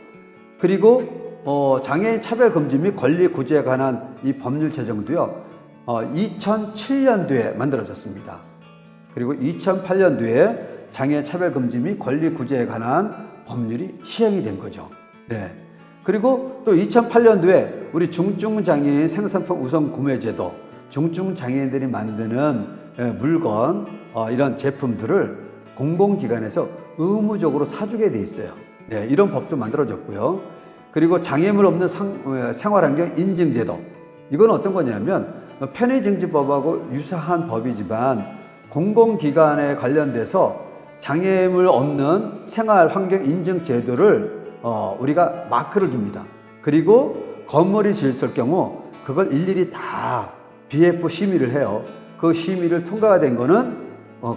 그리고 장애인 차별 금지 및 권리 구제에 관한 이 법률 제정도요, 2007년도에 만들어졌습니다. 그리고 2008년도에 장애인 차별 금지 및 권리 구제에 관한 법률이 시행이 된 거죠. 네. 그리고 또 2008년도에 우리 중증장애인 생산품 우선 구매 제도, 중증장애인들이 만드는 물건, 이런 제품들을 공공기관에서 의무적으로 사주게 돼 있어요. 네, 이런 법도 만들어졌고요. 그리고 장애물 없는 생활환경 인증제도, 이건 어떤 거냐면 편의증진법하고 유사한 법이지만 공공기관에 관련돼서 장애물 없는 생활환경 인증제도를 우리가 마크를 줍니다. 그리고 건물이 지었을 경우 그걸 일일이 다 BF 심의를 해요. 그 심의를 통과가 된 거는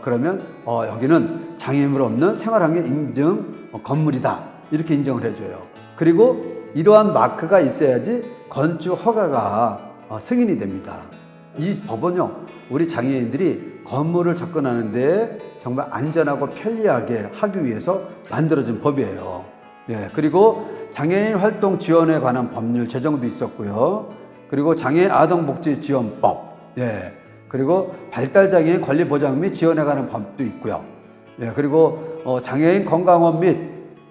그러면 여기는 장애물 없는 생활환경 인증 건물이다, 이렇게 인정을 해줘요. 그리고 이러한 마크가 있어야지 건축 허가가 승인이 됩니다. 이 법은요, 우리 장애인들이 건물을 접근하는데 정말 안전하고 편리하게 하기 위해서 만들어진 법이에요. 예, 그리고 장애인 활동 지원에 관한 법률 제정도 있었고요. 그리고 장애인 아동복지지원법, 예, 그리고 발달장애인 권리보장 및 지원에 관한 법도 있고요. 예, 그리고 장애인 건강원 및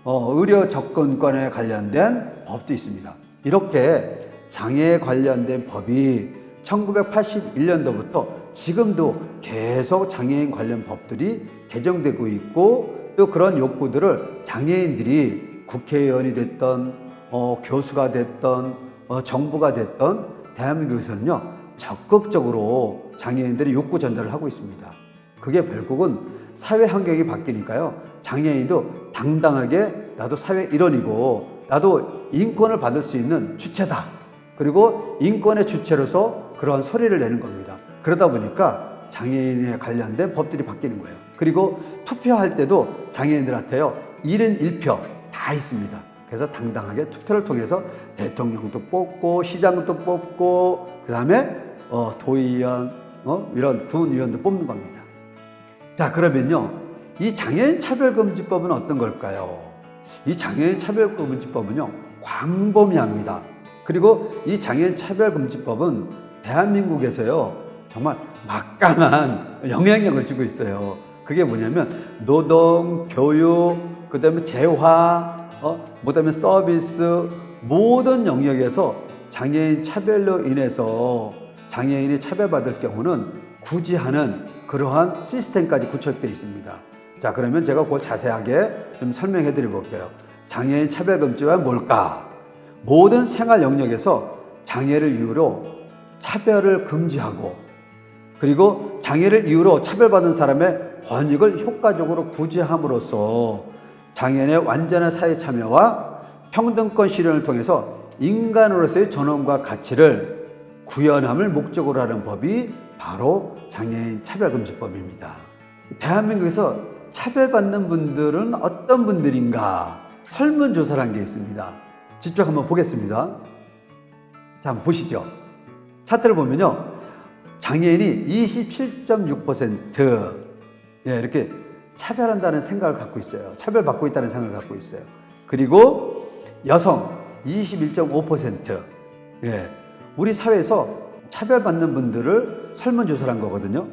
의료 접근권에 관련된 법도 있습니다. 이렇게 장애에 관련된 법이 1981년도부터 지금도 계속 장애인 관련 법들이 개정되고 있고, 또 그런 욕구들을 장애인들이 국회의원이 됐던 교수가 됐던 정부가 됐던 대한민국에서는요 적극적으로 장애인들의 욕구 전달을 하고 있습니다. 그게 결국은 사회 환경이 바뀌니까요 장애인도 당당하게 나도 사회 일원이고 나도 인권을 받을 수 있는 주체다, 그리고 인권의 주체로서 그러한 소리를 내는 겁니다. 그러다 보니까 장애인에 관련된 법들이 바뀌는 거예요. 그리고 투표할 때도 장애인들한테요 1인 1표 다 있습니다. 그래서 당당하게 투표를 통해서 대통령도 뽑고 시장도 뽑고 그 다음에 도의원 이런 군의원도 뽑는 겁니다. 자, 그러면요 이 장애인 차별금지법은 어떤 걸까요? 이 장애인 차별금지법은요 광범위합니다. 그리고 이 장애인 차별금지법은 대한민국에서요 정말 막강한 영향력을 주고 있어요. 그게 뭐냐면 노동, 교육, 그 다음에 재화, 그 다음에 서비스, 모든 영역에서 장애인 차별로 인해서 장애인이 차별받을 경우는 구제하는 그러한 시스템까지 구축되어 있습니다. 자, 그러면 제가 그걸 자세하게 좀 설명해 드려 볼게요. 장애인 차별금지가 뭘까? 모든 생활 영역에서 장애를 이유로 차별을 금지하고, 그리고 장애를 이유로 차별받은 사람의 권익을 효과적으로 구제함으로써 장애인의 완전한 사회 참여와 평등권 실현을 통해서 인간으로서의 존엄과 가치를 구현함을 목적으로 하는 법이 바로 장애인 차별금지법입니다. 대한민국에서 차별받는 분들은 어떤 분들인가 설문조사를 한 게 있습니다. 직접 한번 보겠습니다. 자, 한번 보시죠. 차트를 보면요 장애인이 27.6% 이렇게 차별한다는 생각을 갖고 있어요. 차별받고 있다는 생각을 갖고 있어요. 그리고 여성 21.5%. 우리 사회에서 차별받는 분들을 설문조사를 한 거거든요.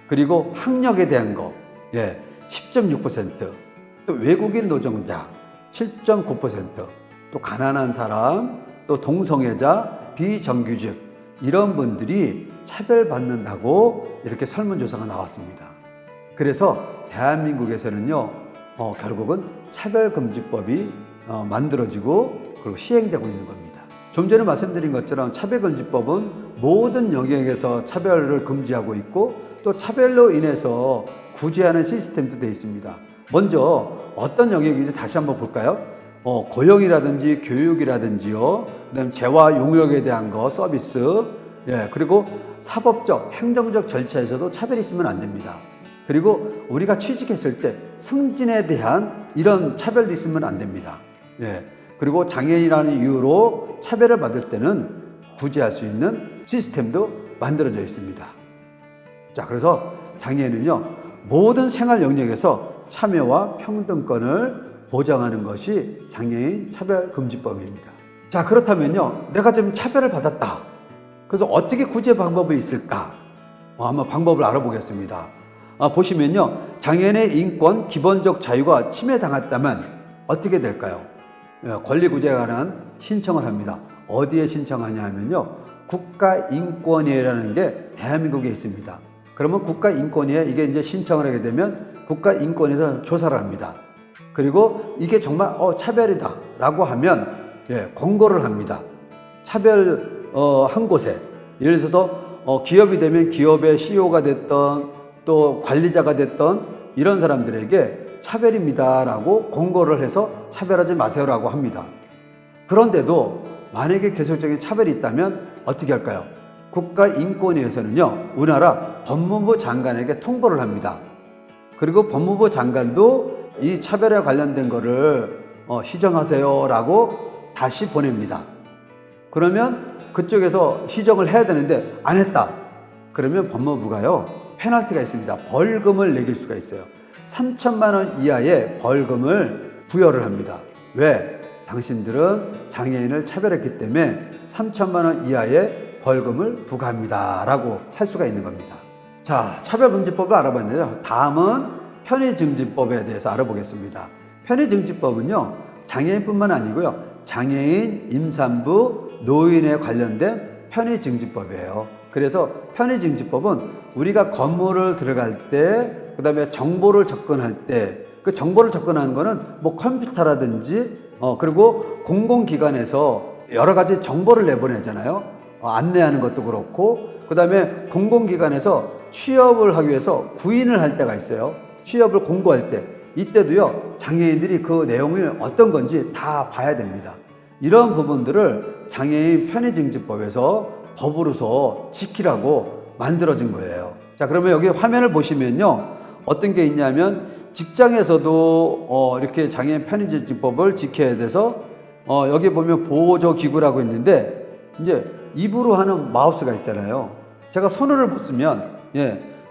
그리고 학력에 대한 거 10.6%. 또 외국인 노동자 7.9%. 또 가난한 사람, 또 동성애자, 비정규직 이런 분들이 차별받는다고 이렇게 설문조사가 나왔습니다. 그래서 대한민국에서는요 결국은 차별금지법이 만들어지고 그리고 시행되고 있는 겁니다. 좀 전에 말씀드린 것처럼 차별금지법은 모든 영역에서 차별을 금지하고 있고 또 차별로 인해서 구제하는 시스템도 되어 있습니다. 먼저 어떤 영역인지 다시 한번 볼까요? 고용이라든지 교육이라든지요, 그다음 재화 용역에 대한 거 서비스, 그리고 사법적 행정적 절차에서도 차별이 있으면 안 됩니다. 그리고 우리가 취직했을 때 승진에 대한 이런 차별도 있으면 안 됩니다. 그리고 장애인이라는 이유로 차별을 받을 때는 구제할 수 있는 시스템도 만들어져 있습니다. 자, 그래서 장애인은요 모든 생활 영역에서 참여와 평등권을 보장하는 것이 장애인 차별금지법입니다. 자, 그렇다면요 내가 좀 차별을 받았다. 그래서 어떻게 구제 방법이 있을까? 한번 방법을 알아보겠습니다. 보시면요 장애인의 인권, 기본적 자유가 침해당했다면 어떻게 될까요? 권리구제에 관한 신청을 합니다. 어디에 신청하냐 하면요 국가인권위라는 게 대한민국에 있습니다. 그러면 국가인권위에 이게 이제 신청을 하게 되면 국가인권위에서 조사를 합니다. 그리고 이게 정말 차별이다 라고 하면 권고를 합니다. 차별 한 곳에, 예를 들어서 기업이 되면 기업의 CEO가 됐던 또 관리자가 됐던 이런 사람들에게 차별입니다 라고 권고를 해서 차별하지 마세요라고 합니다. 그런데도 만약에 계속적인 차별이 있다면 어떻게 할까요? 국가인권위에서는요 우리나라 법무부 장관에게 통보를 합니다. 그리고 법무부 장관도 이 차별에 관련된 거를 시정하세요 라고 다시 보냅니다. 그러면 그쪽에서 시정을 해야 되는데 안 했다. 그러면 법무부가요 페널티가 있습니다. 벌금을 매길 수가 있어요. 3천만 원 이하의 벌금을 부여를 합니다. 왜? 당신들은 장애인을 차별했기 때문에 3천만 원 이하의 벌금을 부과합니다 라고 할 수가 있는 겁니다. 자, 차별금지법을 알아봤는데요. 다음은 편의증진법에 대해서 알아보겠습니다. 편의증진법은요, 장애인뿐만 아니고요, 장애인, 임산부, 노인에 관련된 편의증진법이에요. 그래서 편의증진법은 우리가 건물을 들어갈 때, 그 다음에 정보를 접근할 때, 그 정보를 접근하는 거는 뭐 컴퓨터라든지, 그리고 공공기관에서 여러 가지 정보를 내보내잖아요. 안내하는 것도 그렇고, 그 다음에 공공기관에서 취업을 하기 위해서 구인을 할 때가 있어요. 취업을 공고할 때. 이때도요, 장애인들이 그 내용이 어떤 건지 다 봐야 됩니다. 이런 부분들을 장애인 편의증진법에서 법으로서 지키라고 만들어진 거예요. 자, 그러면 여기 화면을 보시면요, 어떤 게 있냐면 직장에서도 이렇게 장애인 편의증진법을 지켜야 돼서 여기 보면 보조기구라고 있는데, 이제 입으로 하는 마우스가 있잖아요. 제가 손으로 못 쓰면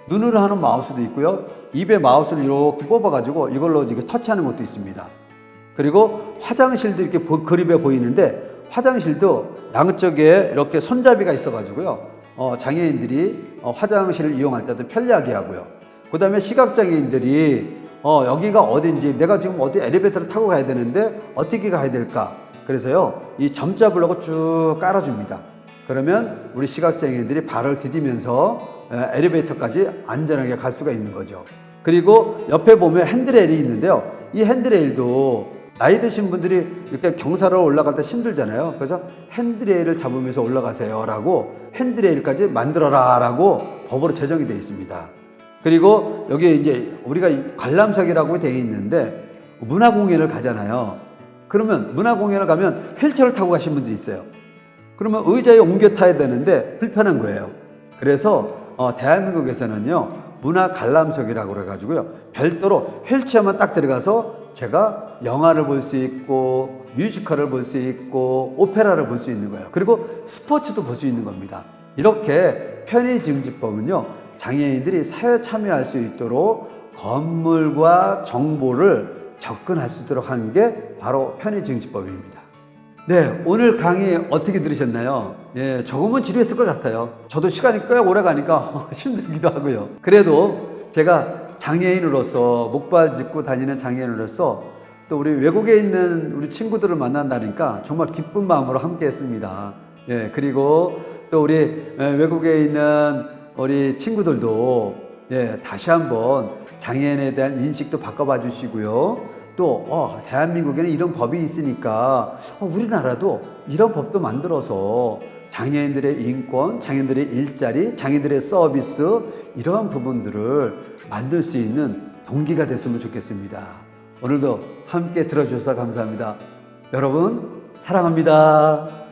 눈으로 하는 마우스도 있고요, 입에 마우스를 이렇게 뽑아가지고 이걸로 이렇게 터치하는 것도 있습니다. 그리고 화장실도 이렇게 그림에 보이는데, 화장실도 양쪽에 이렇게 손잡이가 있어가지고요, 장애인들이 화장실을 이용할 때도 편리하게 하고요. 그 다음에 시각장애인들이 여기가 어딘지, 내가 지금 어디 엘리베이터를 타고 가야 되는데 어떻게 가야 될까? 그래서요, 이 점자 블록을 쭉 깔아줍니다. 그러면 우리 시각장애인들이 발을 디디면서 엘리베이터까지 안전하게 갈 수가 있는 거죠. 그리고 옆에 보면 핸드레일이 있는데요, 이 핸드레일도 나이 드신 분들이 이렇게 경사로 올라갈 때 힘들잖아요. 그래서 핸드레일을 잡으면서 올라가세요 라고, 핸드레일까지 만들어라 라고 법으로 제정이 되어 있습니다. 그리고 여기 이제 우리가 관람석이라고 되어 있는데, 문화공연을 가잖아요. 그러면 문화공연을 가면 휠체어를 타고 가신 분들이 있어요. 그러면 의자에 옮겨 타야 되는데 불편한 거예요. 그래서 대한민국에서는요, 문화 관람석이라고 그래가지고요, 별도로 휠체어만 딱 들어가서 제가 영화를 볼 수 있고, 뮤지컬을 볼 수 있고, 오페라를 볼 수 있는 거예요. 그리고 스포츠도 볼 수 있는 겁니다. 이렇게 편의증진법은요, 장애인들이 사회 참여할 수 있도록 건물과 정보를 접근할 수 있도록 하는 게 바로 편의증진법입니다. 네, 오늘 강의 어떻게 들으셨나요? 조금은 지루했을 것 같아요. 저도 시간이 꽤 오래 가니까 힘들기도 하고요. 그래도 제가 장애인으로서, 목발 짚고 다니는 장애인으로서 또 우리 외국에 있는 우리 친구들을 만난다니까 정말 기쁜 마음으로 함께 했습니다. 그리고 또 우리 외국에 있는 우리 친구들도 다시 한번 장애인에 대한 인식도 바꿔봐 주시고요. 또 대한민국에는 이런 법이 있으니까 우리나라도 이런 법도 만들어서 장애인들의 인권, 장애인들의 일자리, 장애인들의 서비스, 이러한 부분들을 만들 수 있는 동기가 됐으면 좋겠습니다. 오늘도 함께 들어주셔서 감사합니다. 여러분 사랑합니다.